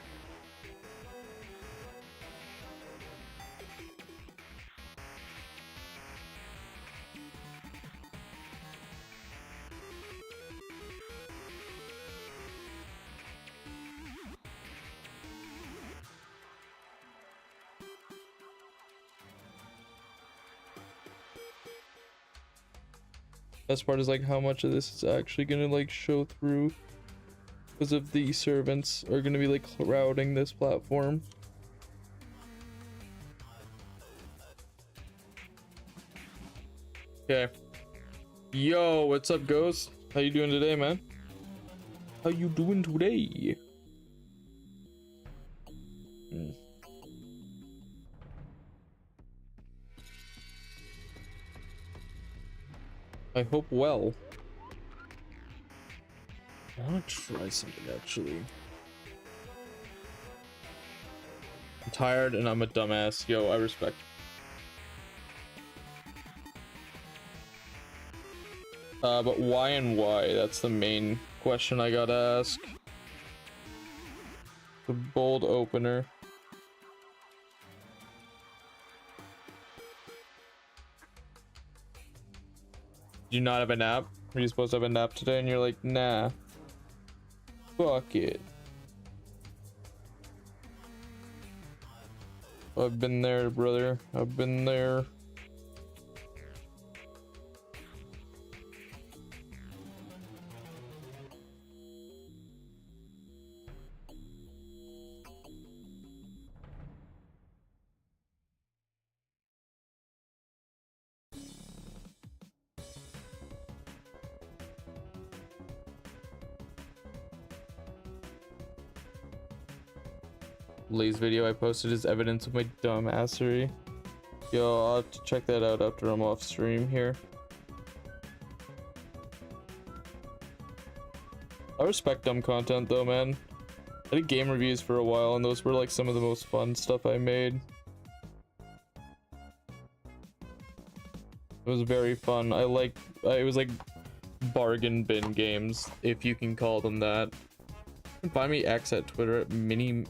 Best part is like how much of this is actually gonna like show through because of the servants are gonna be like crowding this platform. Okay. Yo, what's up, Ghost? How you doing today, man? How you doing today? I hope well. I want to try something actually. I'm tired and I'm a dumbass. Yo, I respect. But why and why? That's the main question I gotta ask. The bold opener. Do you not have a nap? Are you supposed to have a nap today? And you're like, nah. Fuck it. I've been there, brother. I've been there. Lay's video I posted is evidence of my dumbassery. Yo, I'll have to check that out after I'm off stream here. I respect dumb content though, man. I did game reviews for a while and those were like some of the most fun stuff I made. It was very fun. It was like bargain bin games, if you can call them that. You can find me X at Twitter at mini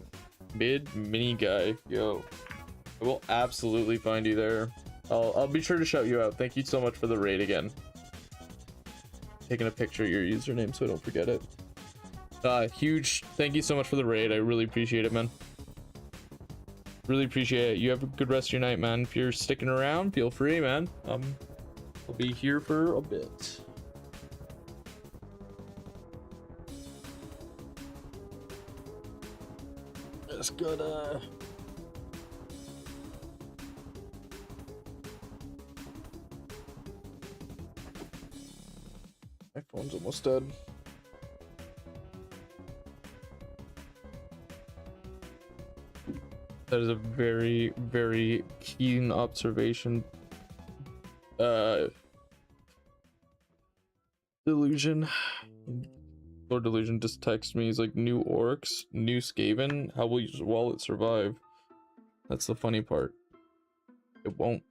guy. Yo, I will absolutely find you there. I'll be sure to shout you out. Thank you so much for the raid again. Taking a picture of your username so I don't forget it. Huge thank you so much for the raid. I really appreciate it, man. Really appreciate it. You have a good rest of your night, man. If you're sticking around, feel free, man. I'll be here for a bit. Just gotta... My phone's almost dead. That is a very, very keen observation. Delusion. Lord Delusion just texted me. He's like, new orcs, new skaven. How will your wallet survive? That's the funny part. It won't.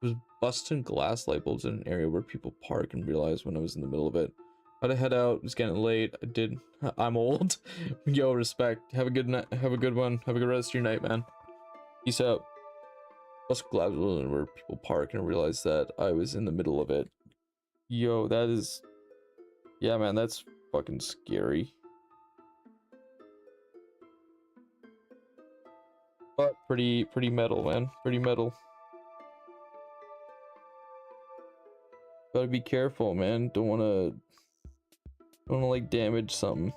I was busting glass light bulbs in an area where people park and realized when I was in the middle of it. Had to head out. It was getting late. I'm old. Yo, respect. Have a good night. Have a good one. Have a good rest of your night, man. Peace out. Bust glass where people park and realized that I was in the middle of it. Yo, that is... Yeah, man, that's fucking scary. But pretty metal, man. Pretty metal. Gotta be careful, man. Don't wanna like damage something.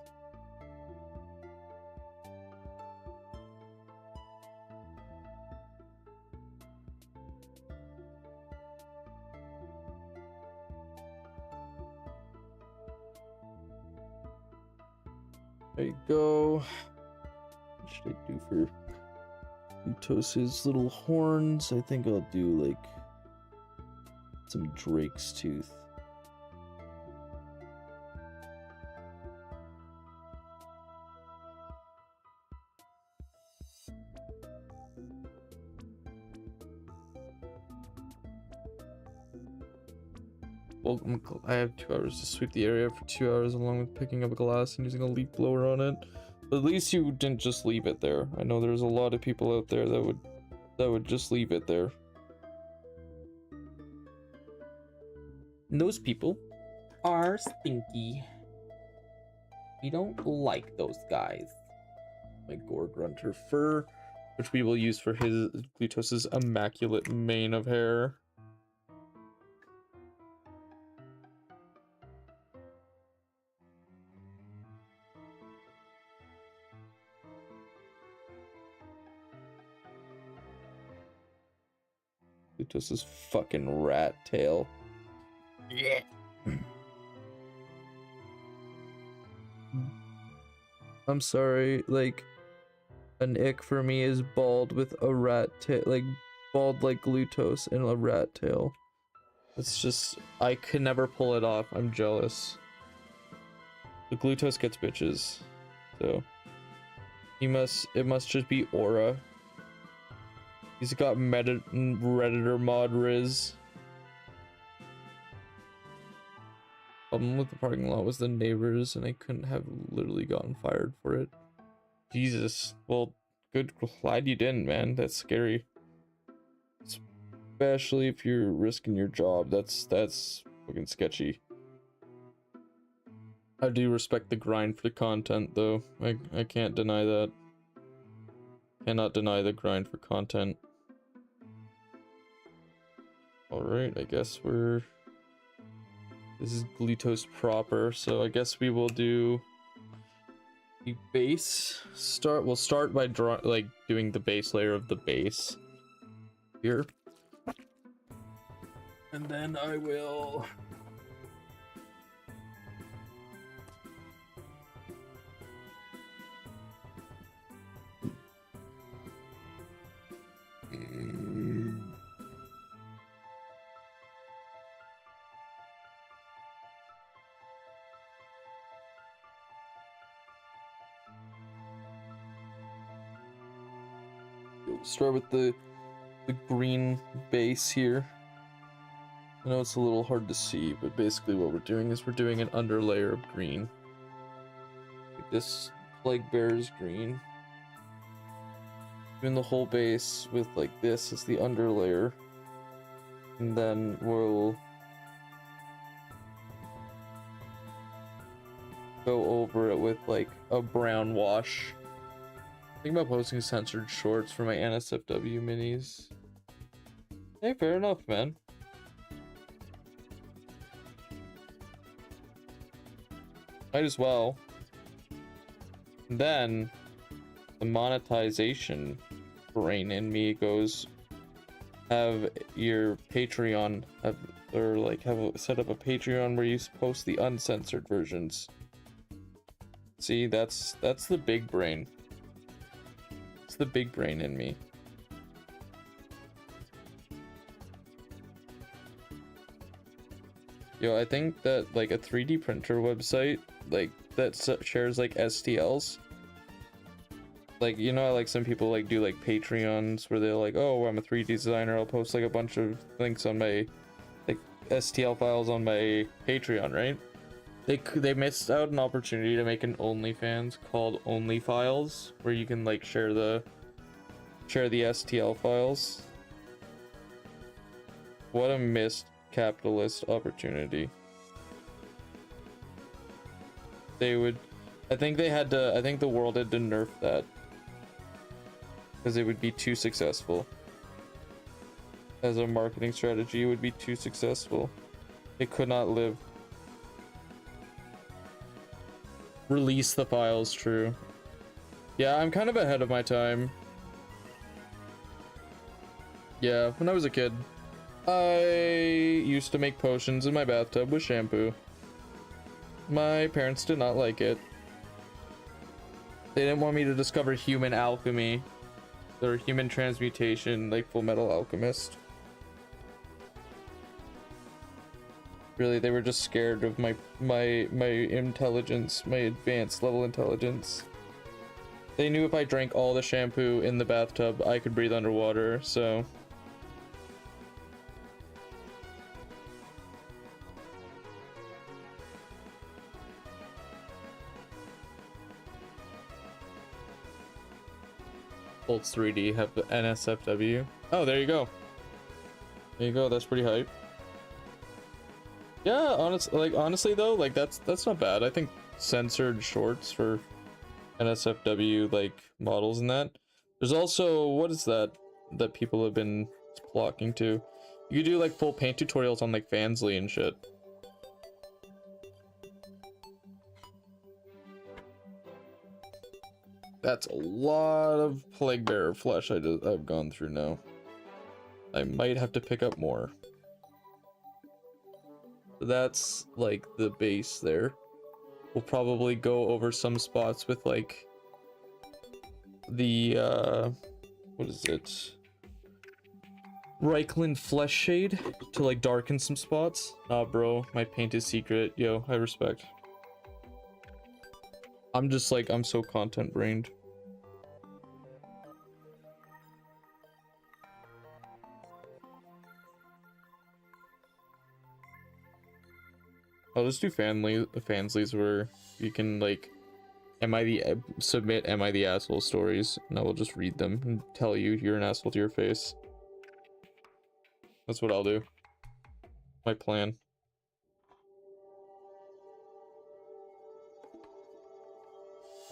There you go. What should I do for Glutos' little horns? I think I'll do like some Drake's tooth. Well, I have 2 hours to sweep the area for 2 hours, along with picking up a glass and using a leaf blower on it. But at least you didn't just leave it there. I know there's a lot of people out there that would just leave it there. And those people are stinky. We don't like those guys. My Gore Grunter fur, which we will use for his Glutos' immaculate mane of hair. Glutos' fucking rat tail. Yeah. I'm sorry, like, an ick for me is bald with a rat tail, like, bald like Glutos and a rat tail. It's just, I could never pull it off. I'm jealous. The Glutos gets bitches, so it must just be aura. He's got Redditor mod Riz. Problem with the parking lot was the neighbors, and I couldn't have literally gotten fired for it. Jesus. Well, good. Glad you didn't, man. That's scary. Especially if you're risking your job. That's fucking sketchy. I do respect the grind for the content, though. I can't deny that. Cannot deny the grind for content. Alright, I guess this is Glutos proper, so I guess we will do the base. We'll start by doing the base layer of the base here. And then I will start with the green base here. I know it's a little hard to see, but basically what we're doing is we're doing an underlayer of green. Like this Plague Bear's green. Doing the whole base with like this as the underlayer. And then we'll go over it with like a brown wash. Think about posting censored shorts for my NSFW minis. Hey, fair enough, man. Might as well. And then the monetization brain in me goes, have your Patreon have set up a Patreon where you post the uncensored versions. See, that's the big brain. It's the big brain in me. Yo, I think that like a 3D printer website like that shares like STLs. Like, you know, like some people like do like Patreons where they're like, oh, I'm a 3D designer, I'll post like a bunch of links on my like STL files on my Patreon, right? They missed out an opportunity to make an OnlyFans called OnlyFiles, where you can like share the STL files. What a missed capitalist opportunity. I think the world had to nerf that. Because it would be too successful. As a marketing strategy, it would be too successful. It could not live. Release the files, true. Yeah, I'm kind of ahead of my time. Yeah, when I was a kid, I used to make potions in my bathtub with shampoo. My parents did not like it. They didn't want me to discover human alchemy or human transmutation like Full Metal Alchemist. Really, they were just scared of my intelligence, my advanced level intelligence. They knew if I drank all the shampoo in the bathtub, I could breathe underwater, so... Bolts 3D have the NSFW. Oh, there you go. There you go. That's pretty hype. Yeah, honestly though, like that's not bad. I think censored shorts for NSFW like models and that. There's also, what is that people have been flocking to? You could do like full paint tutorials on like Fansly and shit. That's a lot of Plague Bearer flesh I've gone through now. I might have to pick up more. That's like the base there. We'll probably go over some spots with like the what is it? Reichland Flesh Shade to like darken some spots. Nah, bro, my paint is secret. Yo, I respect. I'm just like, I'm so content brained. I'll just do Fansleys where you can like submit am I the asshole stories, and I will just read them and tell you you're an asshole to your face. That's what I'll do. My plan.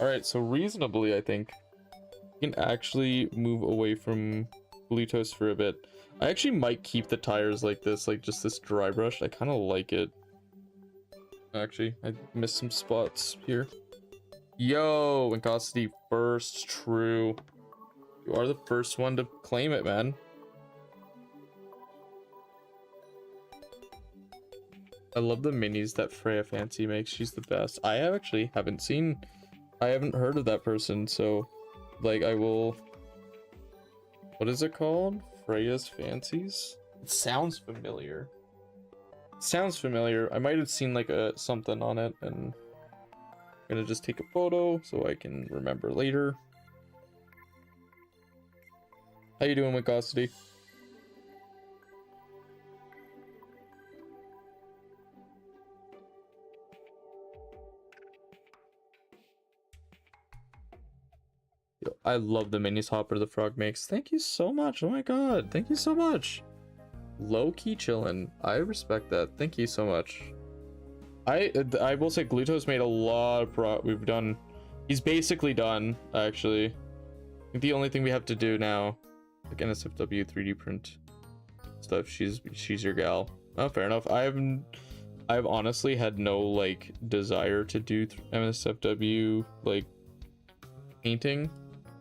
Alright, so reasonably I think we can actually move away from Glutos for a bit. I actually might keep the tires like this, like just this dry brush. I kind of like it. Actually, I missed some spots here. Yo, Incosity first, true. You are the first one to claim it, man. I love the minis that Freya Fancy makes. She's the best. I actually haven't heard of that person, so like I will. What is it called? Freya's Fancies? It sounds familiar. Sounds familiar. I might have seen like something on it, and I'm gonna just take a photo so I can remember later. How you doing, Wicosity? Yo, I love the minis Hopperthefrog makes. Thank you so much. Oh my god, thank you so much. Low-key chillin'. I respect that. Thank you so much. I will say Glutos made a lot of we've done. He's basically done, actually. I think the only thing we have to do now, like NSFW 3D print stuff, she's your gal. Oh, fair enough. I've honestly had no like desire to do NSFW like painting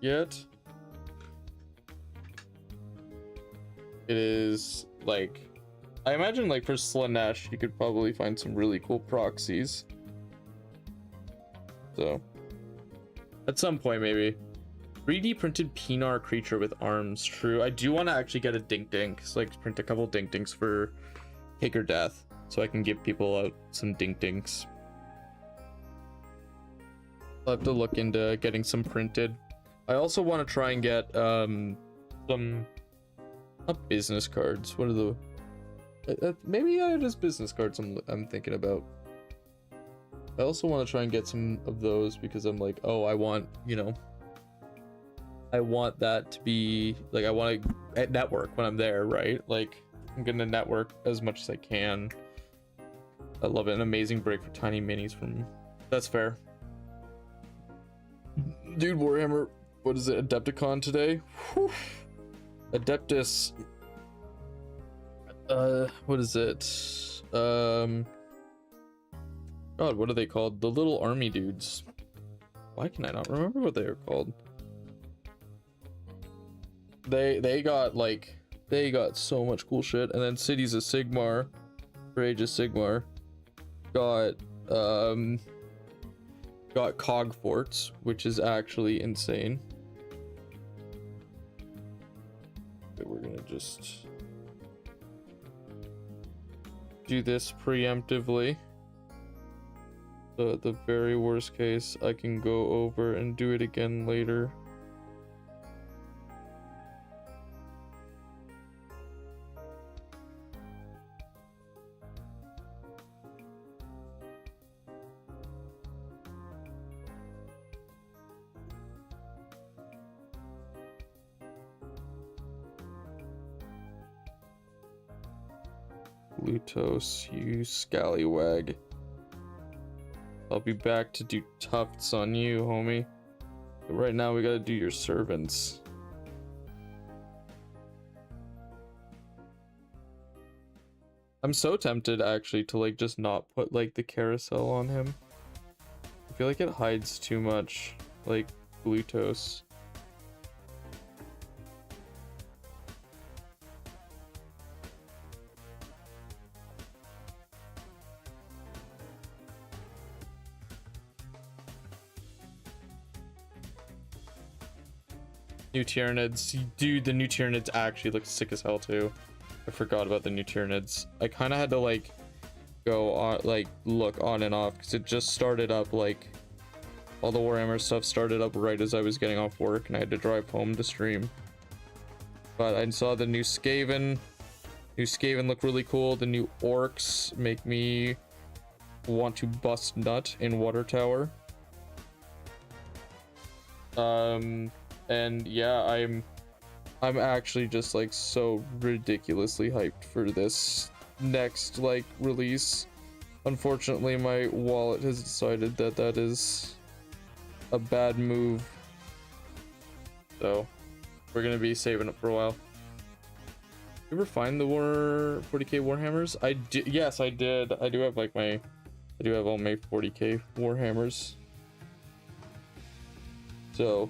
yet. It is like, I imagine like for Slaanesh you could probably find some really cool proxies, so at some point maybe. 3D printed Pinar creature with arms, true. I do want to actually get a dink dinks, like print a couple dink dinks for Kick or Death, so I can give people out some dink dinks. I'll have to look into getting some printed. I also want to try and get some, not business cards. What are the maybe it is business cards I'm thinking about. I also want to try and get some of those because I'm like, oh, I want, you know, I want that to be like, I want to network when I'm there, right? Like I'm gonna network as much as I can. I love it. An amazing break for tiny minis from, that's fair. Dude, Warhammer, what is it, Adepticon today? Whew. Adeptus, what is it? God, what are they called? The little army dudes. Why can I not remember what they are called? They got so much cool shit. And then Cities of Sigmar, for Age of Sigmar, got cog forts, which is actually insane. Okay, we're gonna just do this preemptively. So at the very worst case, I can go over and do it again later. Glutos, you scallywag. I'll be back to do tufts on you, homie. But right now we gotta do your servants. I'm so tempted actually to like just not put like the carousel on him. I feel like it hides too much, like Glutos. New Tyranids. Dude, the new Tyranids actually look sick as hell too. I forgot about the new Tyranids. I kind of had to like go on, like look on and off because it just started up, like all the Warhammer stuff started up right as I was getting off work and I had to drive home to stream. But I saw the new Skaven. New Skaven look really cool. The new Orcs make me want to bust nut in Water Tower. And yeah, I'm actually just like so ridiculously hyped for this next like release. Unfortunately, my wallet has decided that that is a bad move, so we're gonna be saving it for a while. You ever find the 40k Warhammers? I did. Yes, I did. I do have like I do have all my 40k Warhammers. So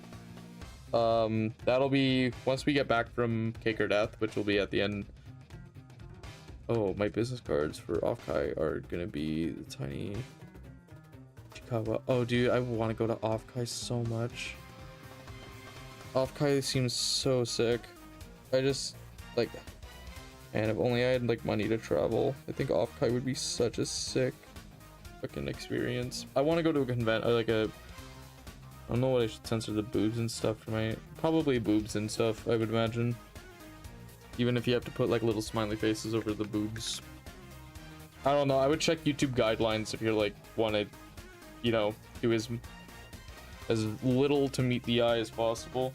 that'll be once we get back from Cake or Death, which will be at the end. Oh, my business cards for Offkai are gonna be the tiny Chikawa. Oh dude, I want to go to Offkai so much. Offkai seems so sick. I just like, and if only I had like money to travel, I think Offkai would be such a sick fucking experience. I want to go to a convent, like a, I don't know what I should censor the boobs and stuff for my, probably boobs and stuff, I would imagine. Even if you have to put like little smiley faces over the boobs. I don't know, I would check YouTube guidelines if you're like want to, you know, do as little to meet the eye as possible.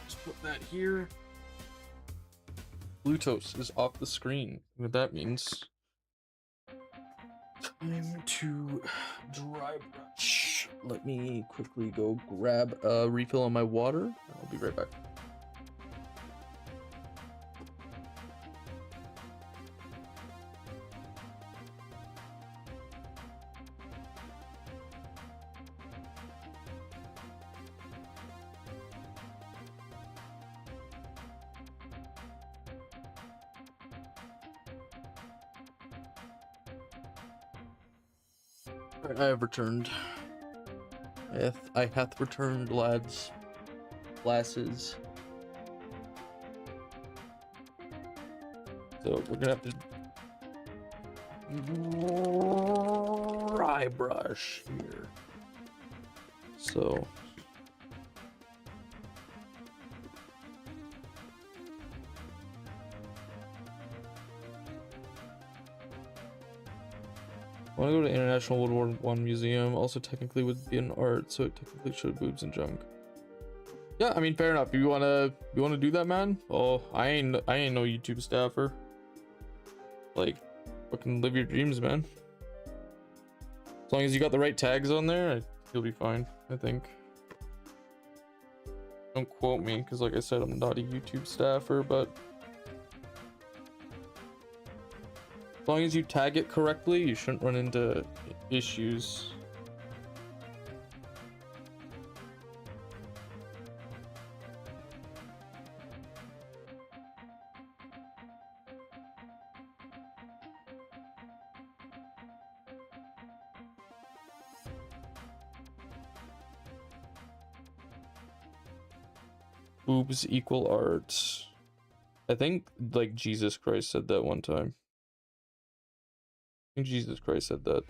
Just put that here. Glutos is off the screen. What that means. Time to dry brush. Let me quickly go grab a refill on my water. I'll be right back. I have returned. I hath returned, lads. Lasses. So we're gonna have to dry brush here. So I want to go to International World War One Museum. Also, technically would be an art, so it technically showed boobs and junk. Yeah, I mean, fair enough. You wanna do that, man? Oh, I ain't no YouTube staffer. Like, fucking live your dreams, man. As long as you got the right tags on there, you'll be fine, I think. Don't quote me, because like I said, I'm not a YouTube staffer, but as long as you tag it correctly, you shouldn't run into issues. Boobs equal art. I think like Jesus Christ said that one time. I think Jesus Christ said that.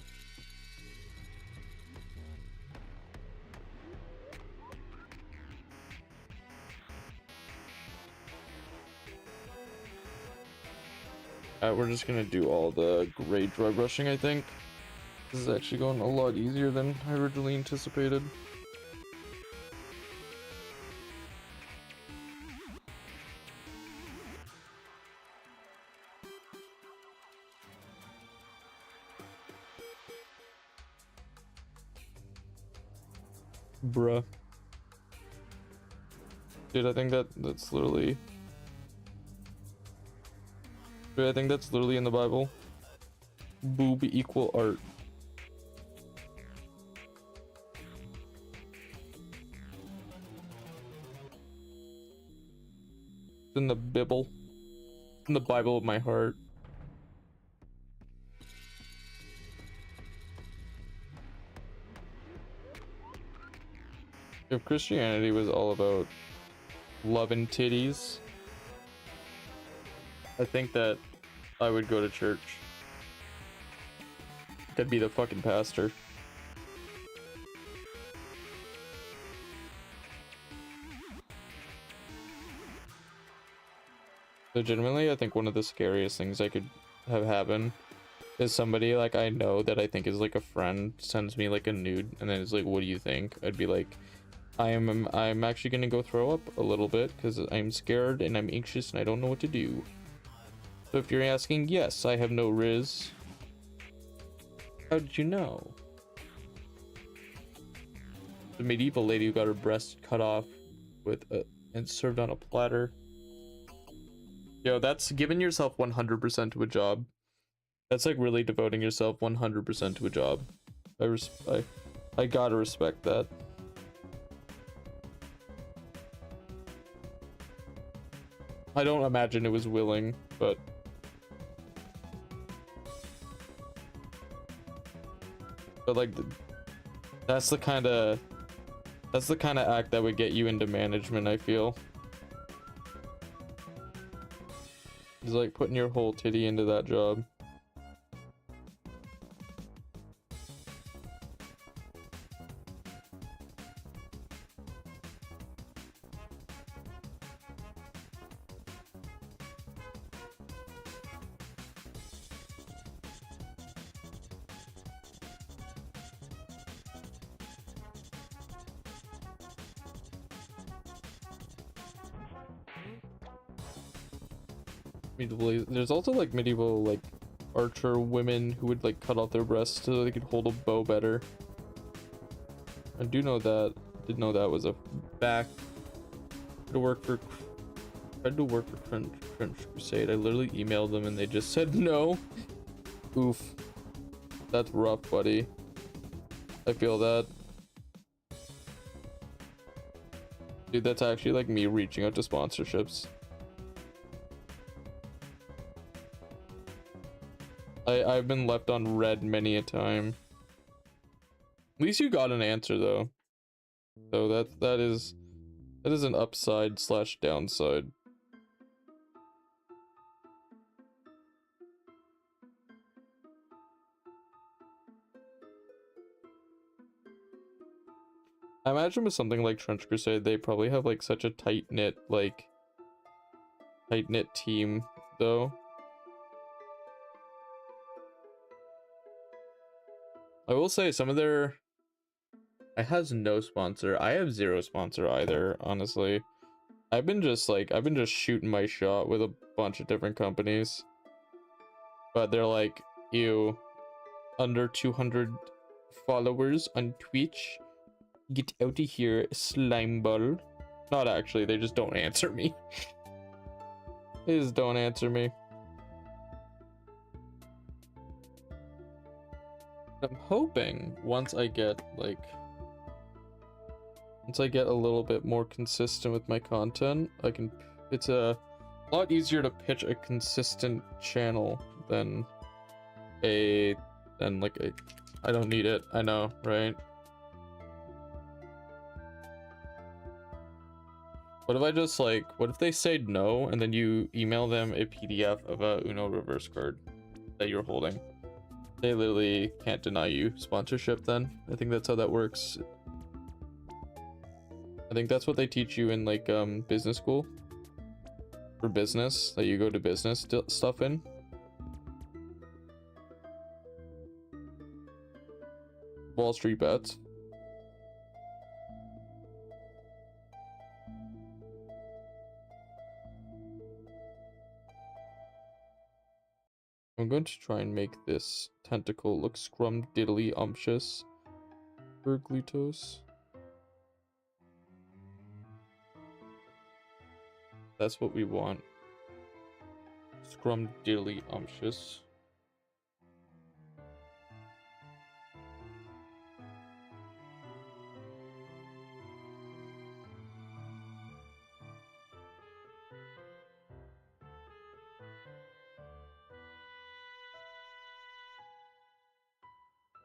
We're just gonna do all the gray dry brushing, I think. This is actually going a lot easier than I originally anticipated. Bruh. Dude, I think that's literally... Dude, I think that's literally in the Bible. Boob equal art. It's in the Bible. In the Bible of my heart. If Christianity was all about love and titties, I think that I would go to church. I'd be the fucking pastor. Legitimately, I think one of the scariest things I could have happen is somebody like I know that I think is like a friend sends me like a nude and then is like, what do you think? I'd be like, I'm actually gonna go throw up a little bit because I'm scared and I'm anxious and I don't know what to do. So if you're asking, yes, I have no riz. How did you know? The medieval lady who got her breast cut off with and served on a platter. Yo, that's giving yourself 100% to a job. That's like really devoting yourself 100% to a job. I gotta respect that. I don't imagine it was willing, but like that's the kind of act that would get you into management, I feel. It's like putting your whole titty into that job. There's also like medieval like archer women who would like cut off their breasts so they could hold a bow better. I do know that. Didn't know that was a back to work for. Tried to work for French Crusade. I literally emailed them and they just said no. Oof, that's rough, buddy. I feel that. Dude, that's actually like me reaching out to sponsorships. I've been left on red many a time. At least you got an answer though. So that is an upside slash downside. I imagine with something like Trench Crusade, they probably have like such a tight-knit team though. I will say some of their it has no sponsor. I have zero sponsor either, honestly. I've been just shooting my shot with a bunch of different companies. But they're like, ew, under 200 followers on Twitch. Get out of here, slime ball. Not actually, they just don't answer me. They just don't answer me. I'm hoping once I get a little bit more consistent with my content, it's a lot easier to pitch a consistent channel than I don't need it, I know, right? What if I just what if they say no and then you email them a PDF of a Uno reverse card that you're holding? They literally can't deny you sponsorship then. I think that's how that works. I think that's what they teach you in business school. For business, that you go to business stuff in. Wall Street bets. I'm going to try and make this tentacle look scrum diddly umptious for Glutos. That's what we want. Scrumdiddlyumptious.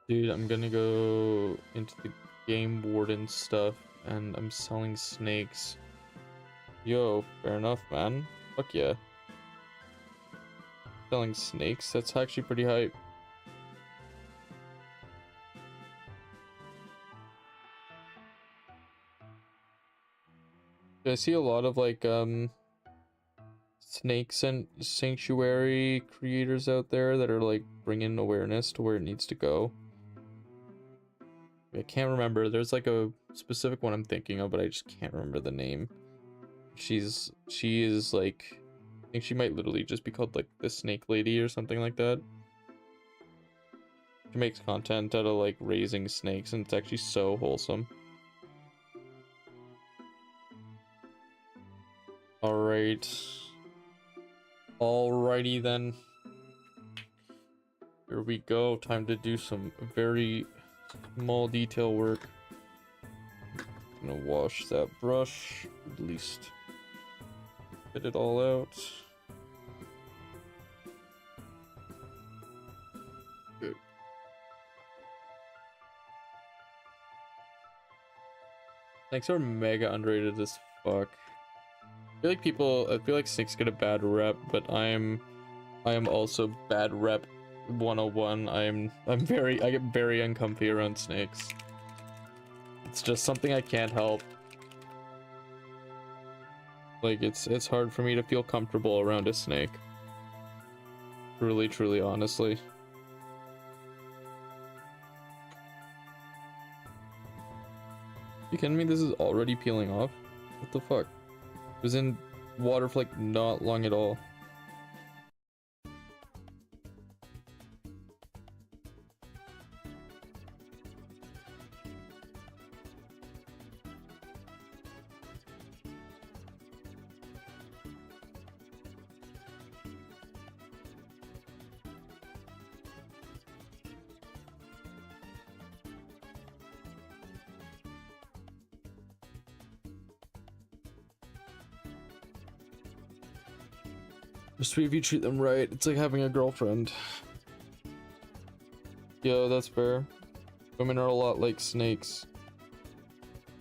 Dude, I'm gonna go into the game warden stuff and I'm selling snakes. Yo, fair enough, man. Fuck yeah. Selling snakes, that's actually pretty hype. I see a lot of like snakes and sanctuary creators out there that are like bringing awareness to where it needs to go. I can't remember. There's like a specific one I'm thinking of, but I just can't remember the name. She is like, I think she might literally just be called like the Snake Lady or something like that. She makes content out of like raising snakes and it's actually so wholesome. Alright. Alrighty then. Here we go. Time to do some very small detail work. I'm gonna wash that brush, at least fit it all out. Good. Snakes are mega underrated as fuck. I feel like snakes get a bad rep, but I am also bad rep 101. I get very uncomfy around snakes. It's just something I can't help. Like it's hard for me to feel comfortable around a snake. Truly, honestly. You kidding me? This is already peeling off? What the fuck? It was in water for like not long at all. Just sweet if you treat them right. It's like having a girlfriend. Yo, that's fair. Women are a lot like snakes.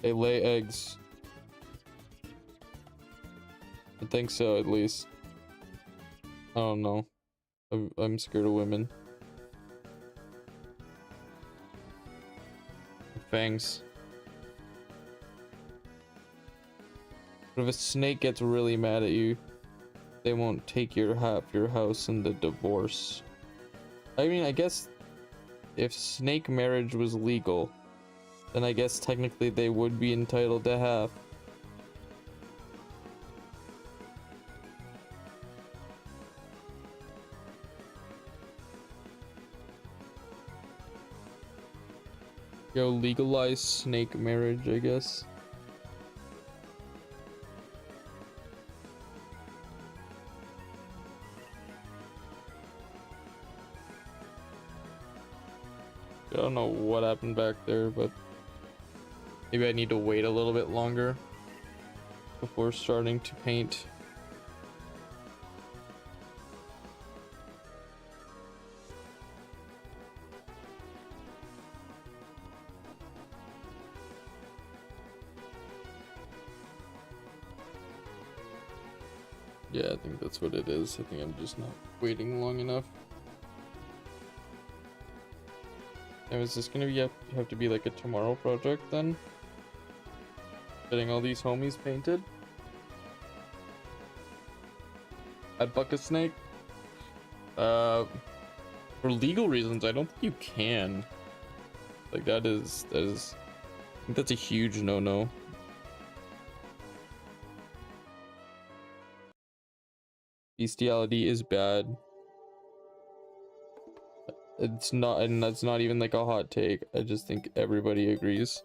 They lay eggs. I think so, at least. I don't know. I'm scared of women. Fangs. But if a snake gets really mad at you, they won't take half your house in the divorce. I mean, I guess if snake marriage was legal, then I guess technically they would be entitled to half. Yo, legalize snake marriage, I guess. I don't know what happened back there, but maybe I need to wait a little bit longer before starting to paint. Yeah, I think that's what it is. I think I'm just not waiting long enough. Now, is this gonna have to be like a tomorrow project then? Getting all these homies painted? At Bucket Snake? For legal reasons, I don't think you can. Like that is I think that's a huge no-no. Bestiality is bad. It's not, and that's not even like a hot take. I just think everybody agrees.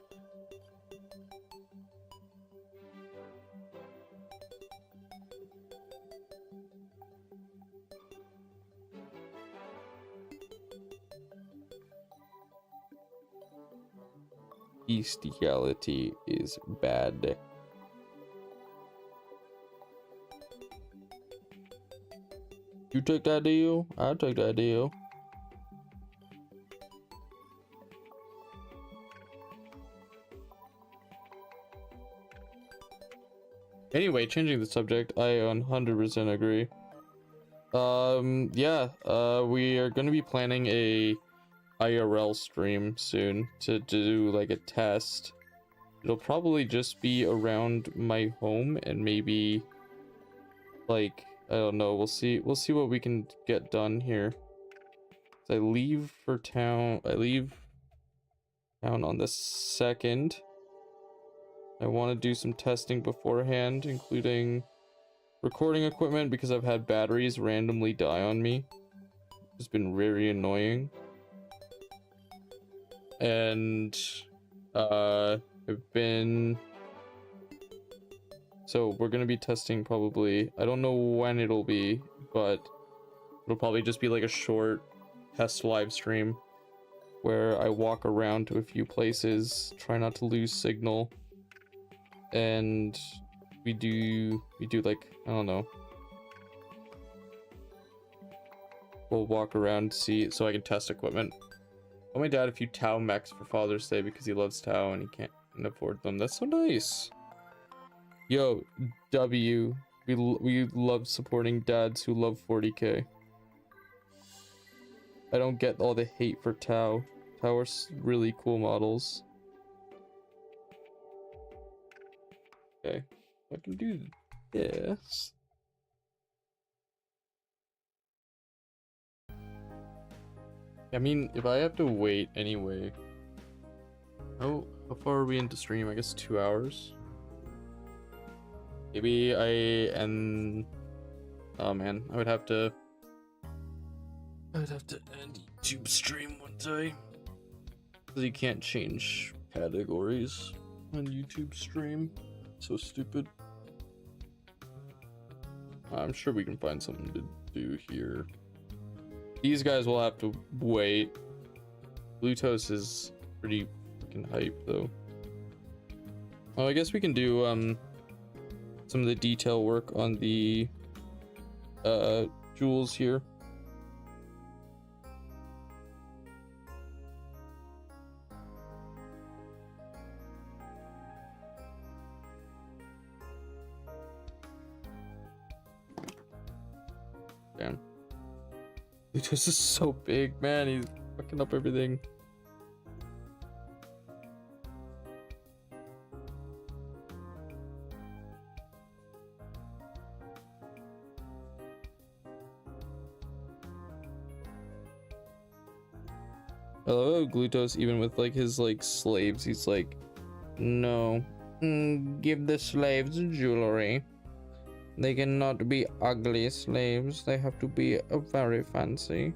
Bestiality is bad. You take that deal? I'll take that deal. Anyway, changing the subject, I 100% agree. Yeah, we are gonna be planning a IRL stream soon to do like a test. It'll probably just be around my home and maybe like, I don't know, we'll see what we can get done here. So I leave town on the 2nd. I want to do some testing beforehand, including recording equipment, because I've had batteries randomly die on me. It's been very annoying. And I've been, so we're gonna be testing probably, I don't know when it'll be, but it'll probably just be like a short test live stream where I walk around to a few places, try not to lose signal, and we do like, I don't know, we'll walk around, see, so I can test equipment. I got my dad a few Tau mechs for Father's Day because he loves Tau and he can't afford them. That's so nice. Yo, W, we love supporting dads who love 40k. I don't get all the hate for Tau. Tau are really cool models. Okay, I can do this. I mean, if I have to wait anyway. How far are we into stream? I guess 2 hours. Maybe I end. Oh man, I would have to end YouTube stream one day. Because you can't change categories on YouTube stream. So stupid. I'm sure we can find something to do here. These guys will have to wait. Glutos is pretty freaking hype though. Oh, I guess we can do some of the detail work on the jewels here. Damn. This is so big, man. He's fucking up everything. I love how Glutos, even with like his like slaves, he's like, no, give the slaves jewelry. They cannot be ugly slaves. They have to be very fancy.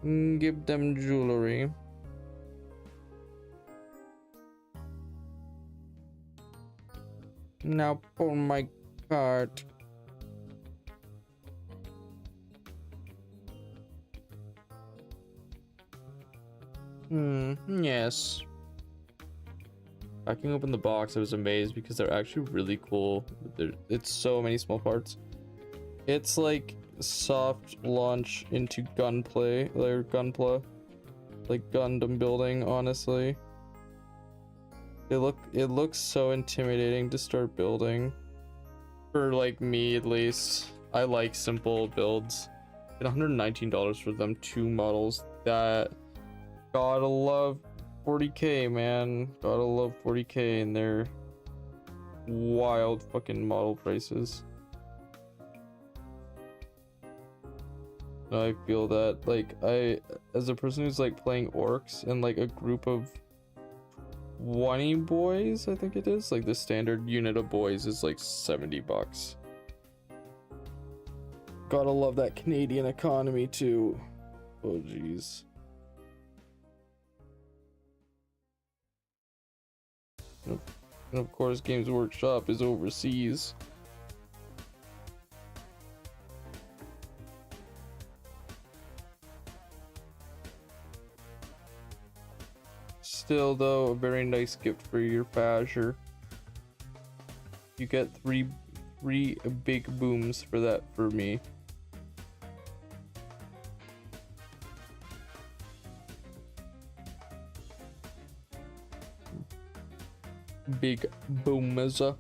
Give them jewelry. Now pull my cart. Yes. Cracking open the box, I was amazed because they're actually really cool. It's so many small parts. It's like soft launch into gunplay, or gunpla, like Gundam building. Honestly, it looks so intimidating to start building. For like me, at least, I like simple builds. At $119 for them 2 models. That gotta love 40k, man. Gotta love 40k and their wild fucking model prices. I feel that, like, as a person who's like playing orcs and like a group of 20 boys, I think it is, like the standard unit of boys is like $70. Gotta love that Canadian economy too. Oh jeez. And of course, Games Workshop is overseas. Still though, a very nice gift for your Fasher. You get three big booms for that for me. Big booms. Gonna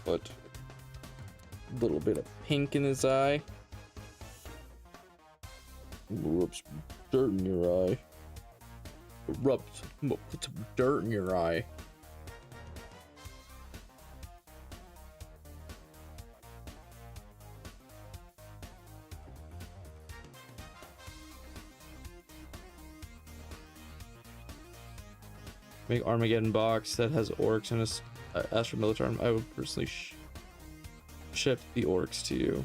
put a little bit of pink in his eye. Rub some dirt in your eye. Put some dirt in your eye. Make Armageddon box that has orcs and a Astro Militarm. I would personally ship the orcs to you.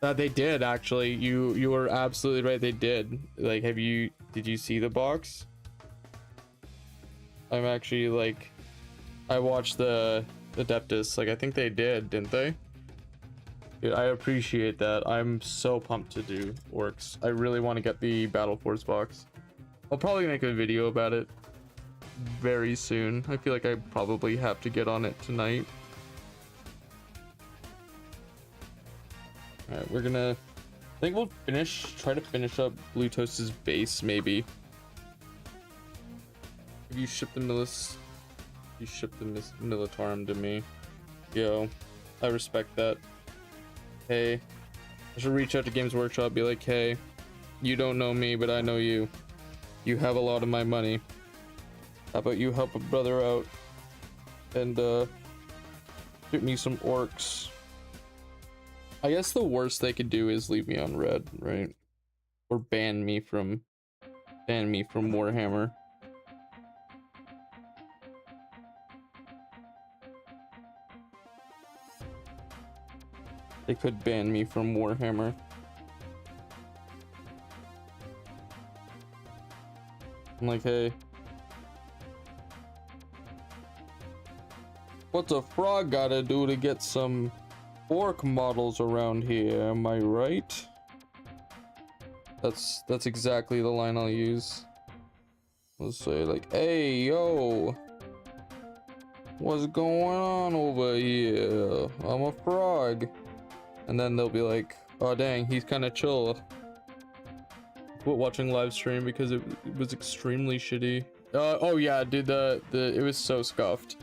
They did actually. You were absolutely right. They did. Like, did you see the box? I'm actually like, I watched the Adeptus. Like, I think they did, didn't they? Dude, I appreciate that. I'm so pumped to do orcs. I really want to get the Battle Force box. I'll probably make a video about it very soon. I feel like I probably have to get on it tonight. Alright, we're gonna, I think we'll try to finish up Glutos's base, maybe. If you ship the Militarum to me. Yo, I respect that. Hey, I should reach out to Games Workshop, be like, hey, you don't know me, but I know you. You have a lot of my money. How about you help a brother out and shoot me some orcs? I guess the worst they could do is leave me on red, right? Or ban me from Warhammer. They could ban me from Warhammer. I'm like, hey, what's a frog gotta do to get some orc models around here? Am I right? That's exactly the line I'll use. Let's say like, hey, yo, what's going on over here? I'm a frog. And then they'll be like, oh dang, he's kind of chill. Quit watching live stream because it was extremely shitty. Oh yeah, dude, it was so scuffed.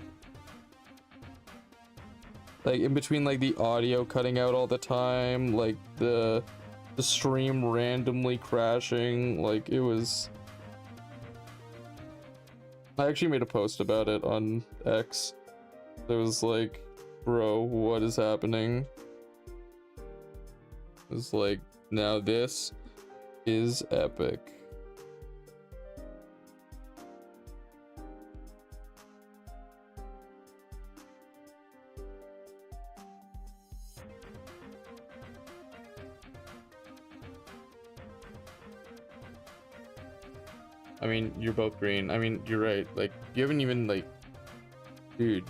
Like, in between, like, the audio cutting out all the time, like, the stream randomly crashing, like, it was... I actually made a post about it on X. It was like, bro, what is happening? It was like, now this is epic. I mean, you're both green. I mean, you're right. Like, you haven't even, like... Dude,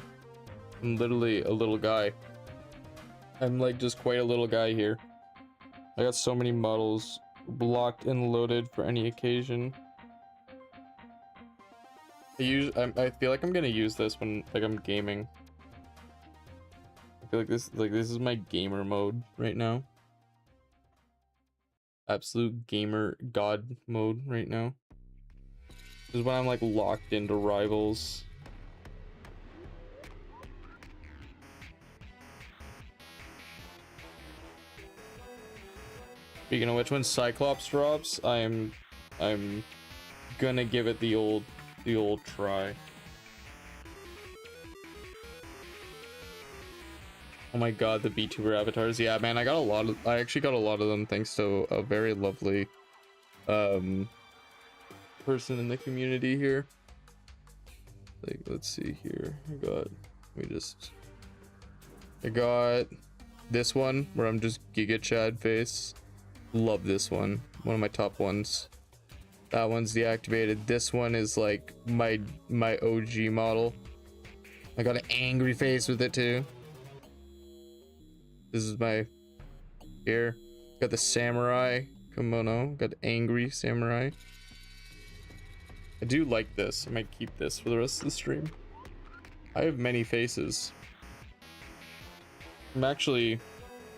I'm literally a little guy. I'm, like, just quite a little guy here. I got so many models blocked and loaded for any occasion. I feel like I'm gonna use this when, like, I'm gaming. I feel like this is my gamer mode right now. Absolute gamer god mode right now. This is when I'm like locked into rivals. Speaking of which, when Cyclops drops, I'm gonna give it the old try. Oh my god, the Vtuber avatars. Yeah, man, I actually got a lot of them thanks to a very lovely person in the community here. Like, let's see here. I got this one where I'm just Giga Chad face. Love this one. One of my top ones. That one's deactivated. This one is like my OG model. I got an angry face with it too. This is my here. Got the samurai. kimono. Got angry samurai. I do like this. I might keep this for the rest of the stream. I have many faces. I'm actually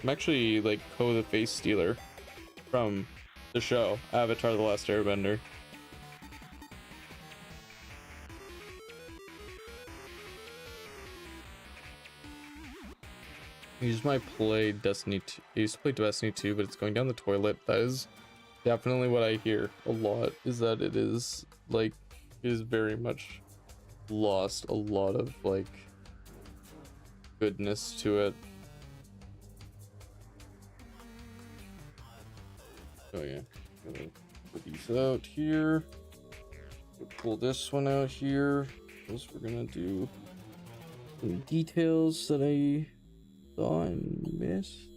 like Ko the Face Stealer from the show Avatar: The Last Airbender. You just might play Destiny 2. I used to play Destiny 2, but it's going down the toilet. That is definitely what I hear a lot, is that it is like, it is very much lost a lot of like goodness to it. Oh yeah, gonna put these out here. Pull this one out here. Because we're gonna do some details that I saw and missed.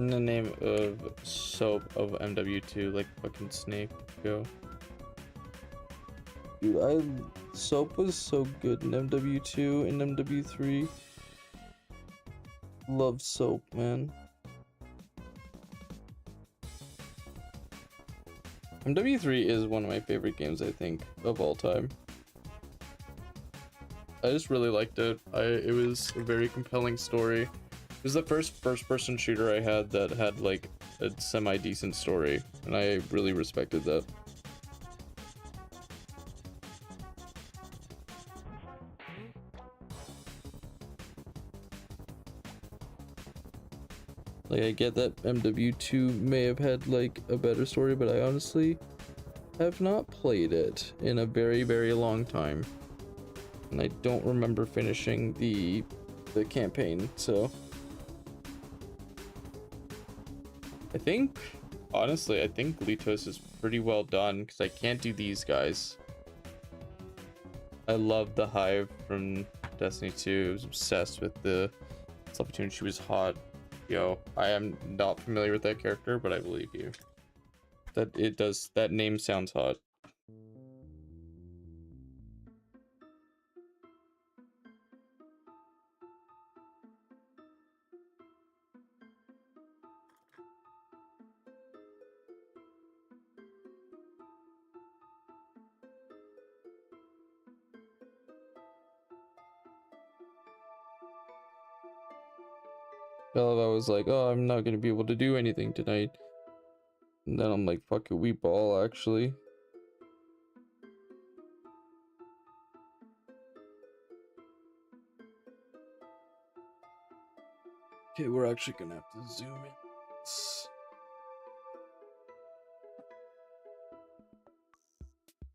In the name of soap of MW2, like fucking Snake, go. Dude, soap was so good in MW2 and MW3. Love soap, man. MW3 is one of my favorite games, I think, of all time. I just really liked it. It was a very compelling story. It was the first-person shooter I had that had like a semi-decent story, and I really respected that. Like, I get that MW2 may have had like a better story, but I honestly have not played it in a very, very long time, and I don't remember finishing the campaign, so I think, honestly, I think Glutos is pretty well done, because I can't do these guys. I love the Hive from Destiny 2. I was obsessed with the Slaanesh. She was hot. Yo, I am not familiar with that character, but I believe you. That name sounds hot. I was like, oh, I'm not gonna be able to do anything tonight. And then I'm like, fuck it, we ball, actually. Okay, we're actually gonna have to zoom in.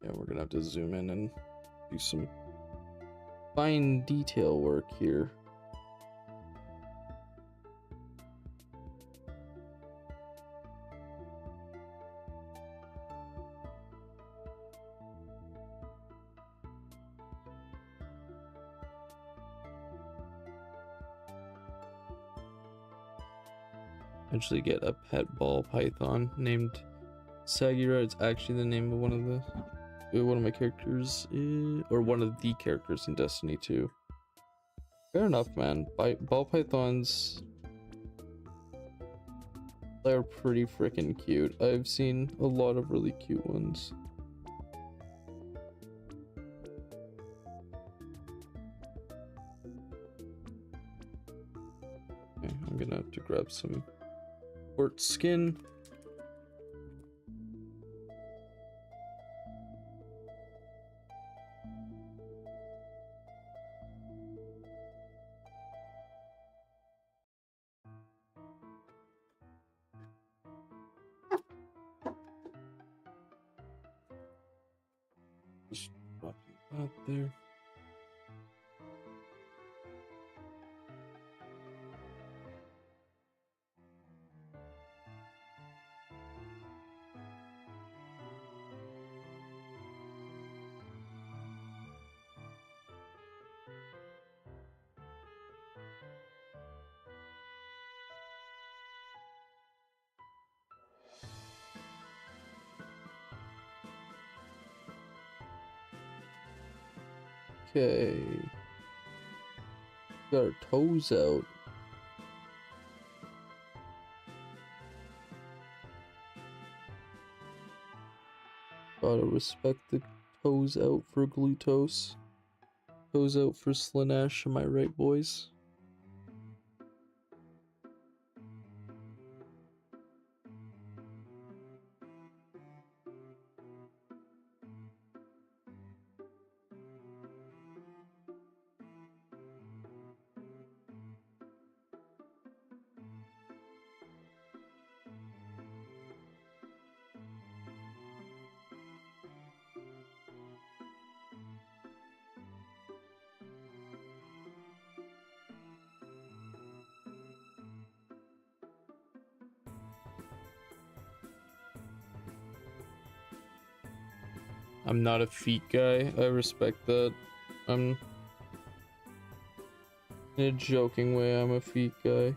Yeah, we're gonna have to zoom in and do some fine detail work here. Eventually get a pet ball python named Sagira. It's actually the name of one of my characters, or one of the characters in Destiny 2. Fair enough, man. Ball pythons, they're pretty freaking cute. I've seen a lot of really cute ones. Okay, I'm gonna have to grab some quartz skin. Just drop it out there. Okay. Got our toes out. Gotta respect the toes out for Glutos. Toes out for Slaanesh, am I right, boys? I'm not a feet guy. I respect that. I'm in a joking way, I'm a feet guy.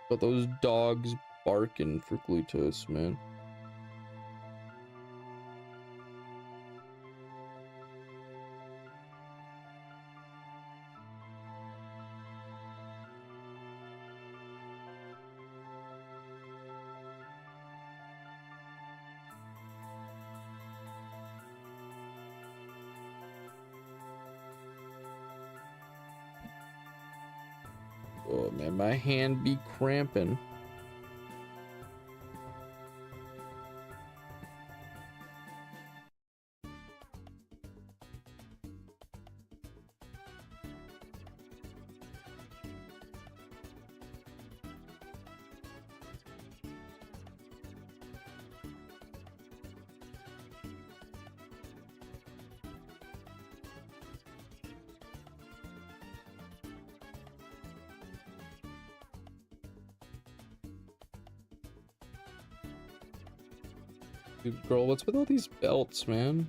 But those dogs barking for Glutos, man. Oh man, my hand be cramping. Dude, girl, what's with all these belts, man?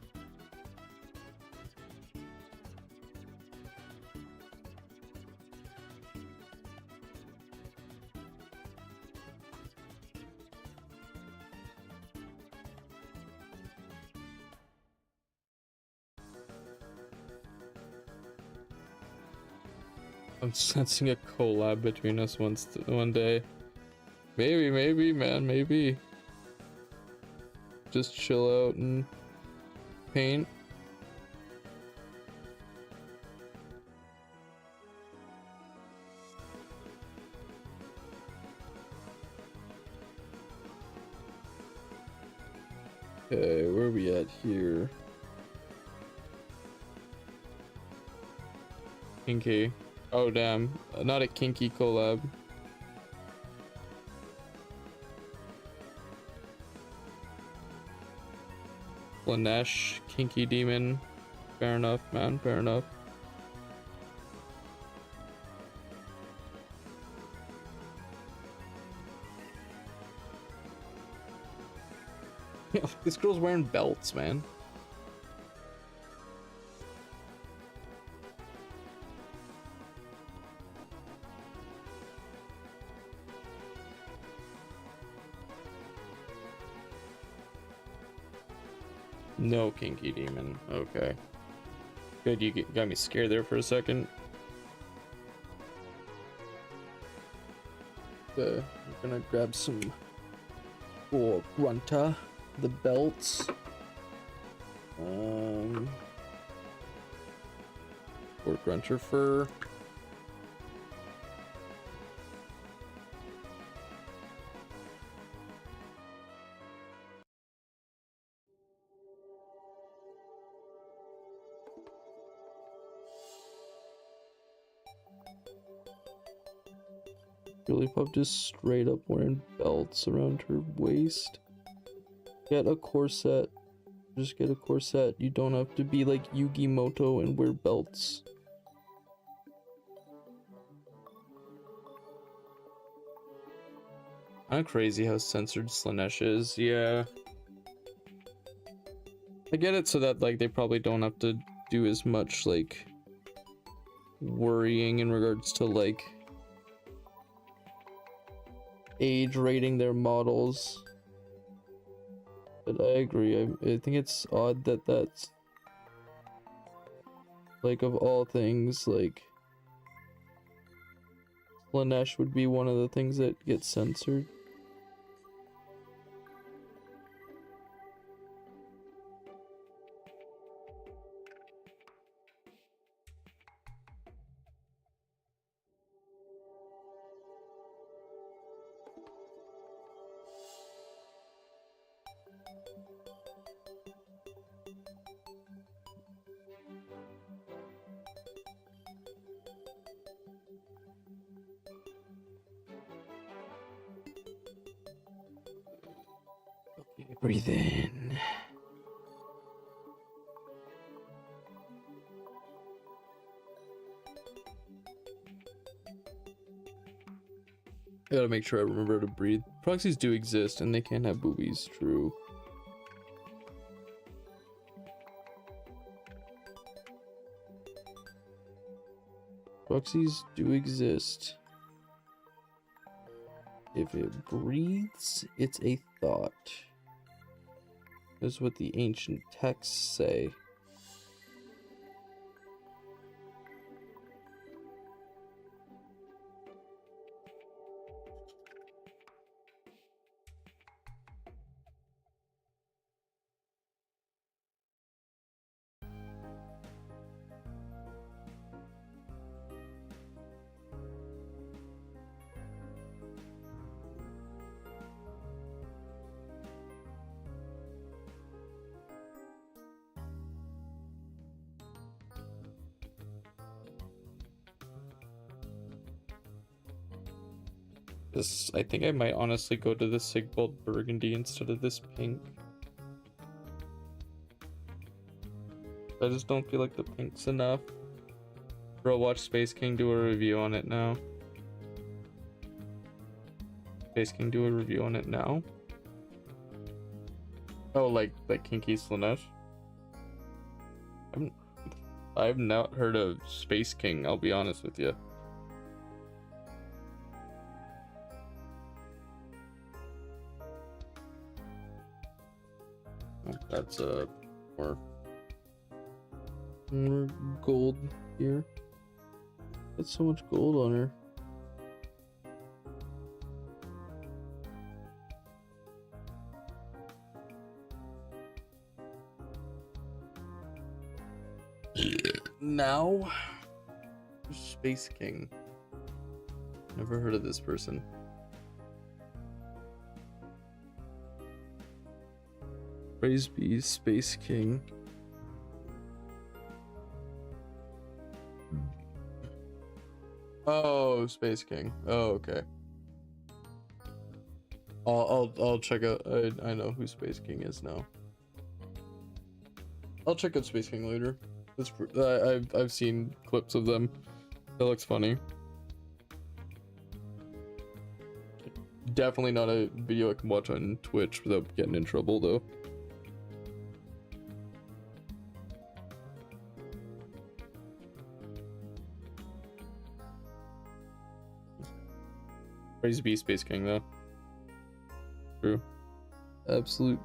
I'm sensing a collab between us one day. Maybe, man, maybe. Just chill out and paint. Okay, where are we at here? Kinky. Oh damn, not a kinky collab. Slaanesh, kinky demon. Fair enough, man, fair enough. This girl's wearing belts, man. No kinky demon. Okay. Good, you got me scared there for a second. We're gonna grab some grunta, the belts. Or grunter fur. Girly Pop just straight up wearing belts around her waist. Get a corset. Just get a corset. You don't have to be like Yugi Moto and wear belts. Kinda crazy how censored Slaanesh is, yeah. I get it so that like they probably don't have to do as much like worrying in regards to like age rating their models. But I agree. I think it's odd that that's like of all things, like Slaanesh would be one of the things that gets censored. Okay, breathe in. I gotta make sure I remember to breathe. Proxies do exist and they can have boobies, true. Proxies do exist. If it breathes, it's a thought. That's what the ancient texts say. This, I think I might honestly go to the Sigbold Burgundy instead of this pink. I just don't feel like the pink's enough. Bro, watch Space King do a review on it now. Space King do a review on it now? Oh, like Kinky Slaanesh? I've not heard of Space King, I'll be honest with you. That's more gold here. That's so much gold on her. Now, Space King. Never heard of this person. Praise be Space King. Oh, Space King. Oh, okay. I'll check out. I know who Space King is now. I'll check out Space King later. It's, I've seen clips of them. That looks funny. Definitely not a video I can watch on Twitch without getting in trouble though. Praise be Space King though. True. Absolute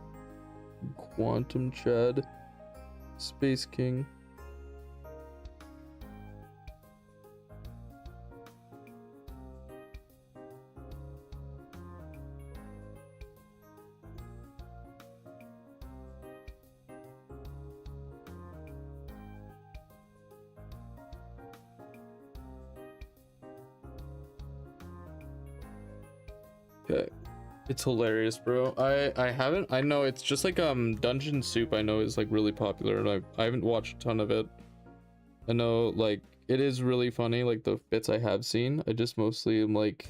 quantum Chad. Space King. Okay. It's hilarious, bro. I know it's just like Dungeon Soup I know is like really popular and I haven't watched a ton of it. I know like it is really funny, like the bits I have seen. I just mostly am like,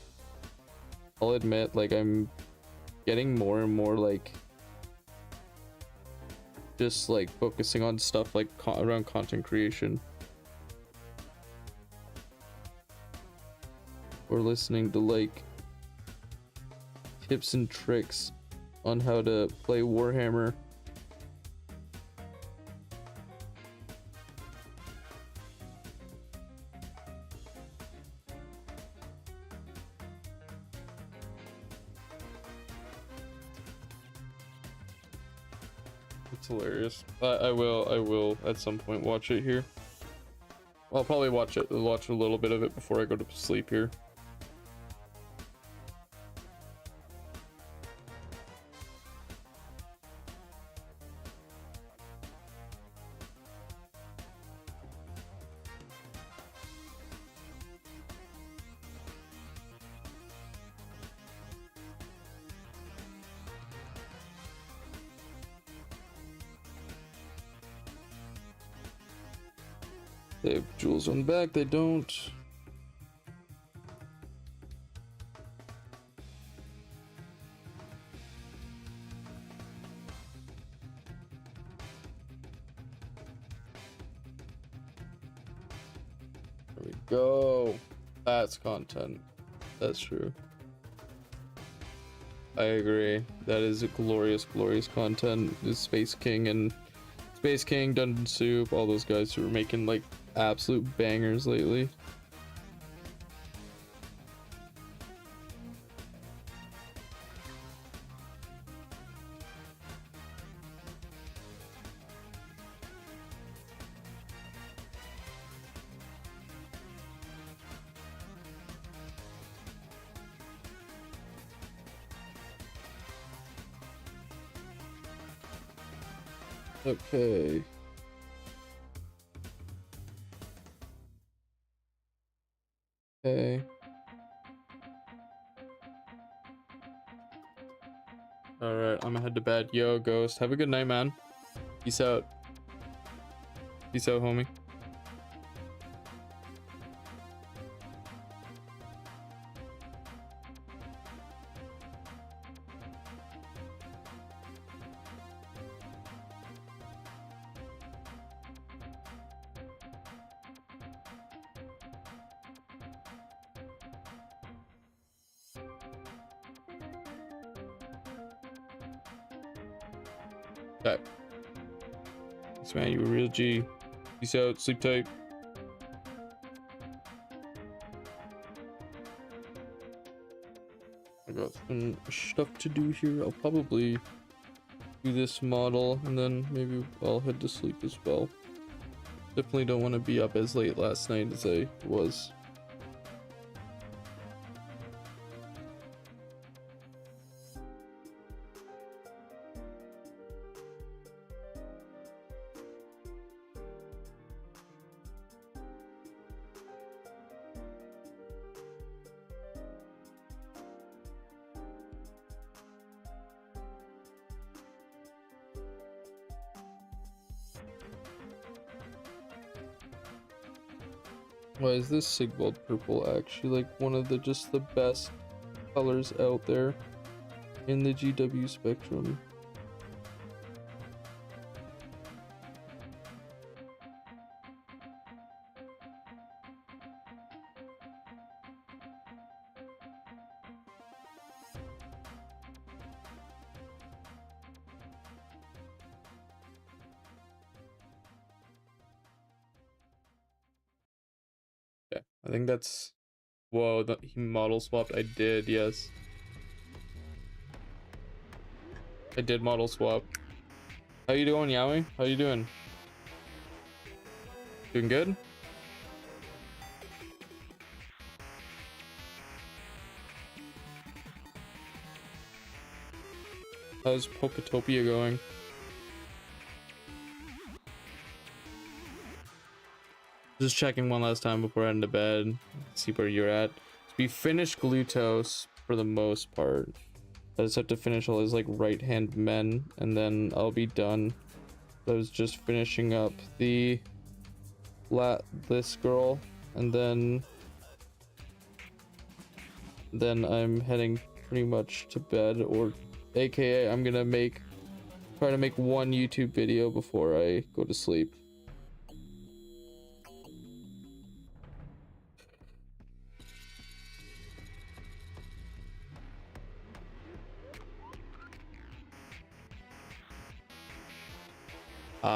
I'll admit, like I'm getting more and more like just like focusing on stuff like around content creation. Or listening to like tips and tricks on how to play Warhammer. It's hilarious. I will at some point watch it here. I'll probably watch a little bit of it before I go to sleep here. They have jewels on the back, they don't. There we go. That's content. That's true. I agree. That is a glorious, glorious content. The Space King and Space King, Dungeon Soup, all those guys who are making like absolute bangers lately. Okay. Okay. All right, I'm gonna head to bed. Yo, Ghost, have a good night, man. Peace out. Peace out, homie. Okay. Thanks, man. You a real G. Peace out. Sleep tight. I got some stuff to do here. I'll probably do this model and then maybe I'll head to sleep as well. Definitely don't want to be up as late last night as I was. Why is this Sigvald purple actually like one of the the best colors out there in the GW spectrum? I think that's... Whoa, he model swapped. I did, yes. I did model swap. How you doing, Yowie? How you doing? Doing good? How's Poketopia going? Just checking one last time before I head to bed. See where you're at. We finished Glutos for the most part. I just have to finish all his like right hand men and then I'll be done. I was just finishing up the this girl and then I'm heading pretty much to bed, or aka I'm gonna try to make one YouTube video before I go to sleep.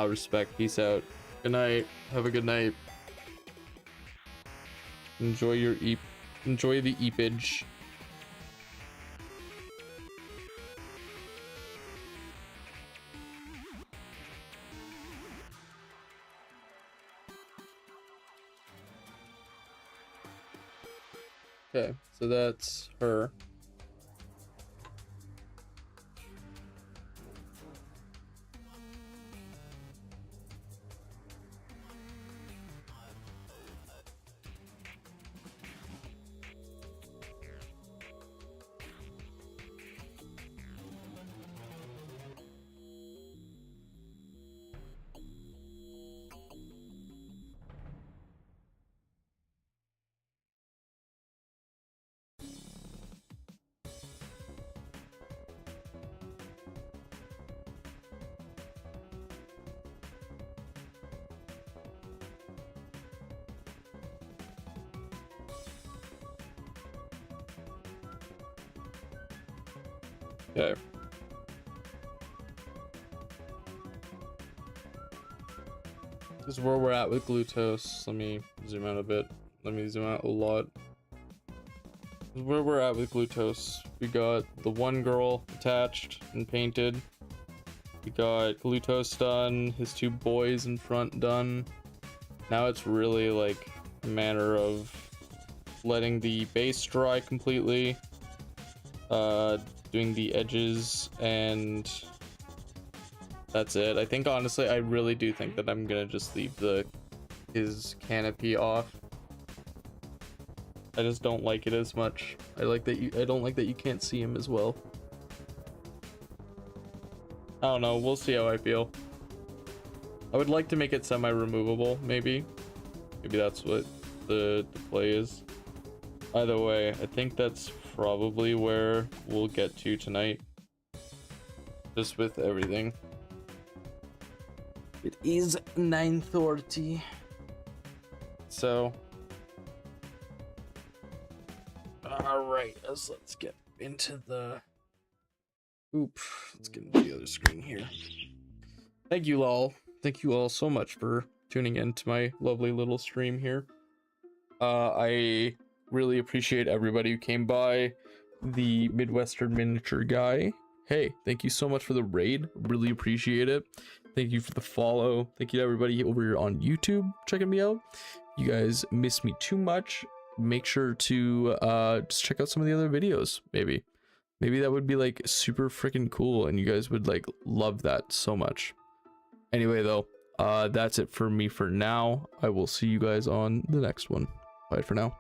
Respect. Peace out. Good night. Have a good night. Enjoy your enjoy the eepage. Okay, so that's her. Okay. This is where we're at with Glutos. Let me zoom out a bit. Let me zoom out a lot. This is where we're at with Glutos. We got the one girl attached and painted. We got Glutos done. His two boys in front done. Now it's really like a matter of letting the base dry completely. Doing the edges, and that's it. I think honestly, I really do think that I'm gonna just leave his canopy off. I just don't like it as much. I don't like that you can't see him as well. I don't know, we'll see how I feel. I would like to make it semi-removable, maybe that's what the play is. Either way, I think that's probably where we'll get to tonight, just with everything. It is 9:30, so all right, let's get into the let's get into the other screen here. Thank you all so much for tuning in to my lovely little stream here. I really appreciate everybody who came by. The Midwestern Miniature Guy, hey, thank you so much for the raid, really appreciate it. Thank you for the follow. Thank you to everybody over here on YouTube checking me out. You guys miss me too much. Make sure to just check out some of the other videos. Maybe that would be like super freaking cool and you guys would like love that so much. Anyway though, that's it for me for now. I will see you guys on the next one. Bye for now.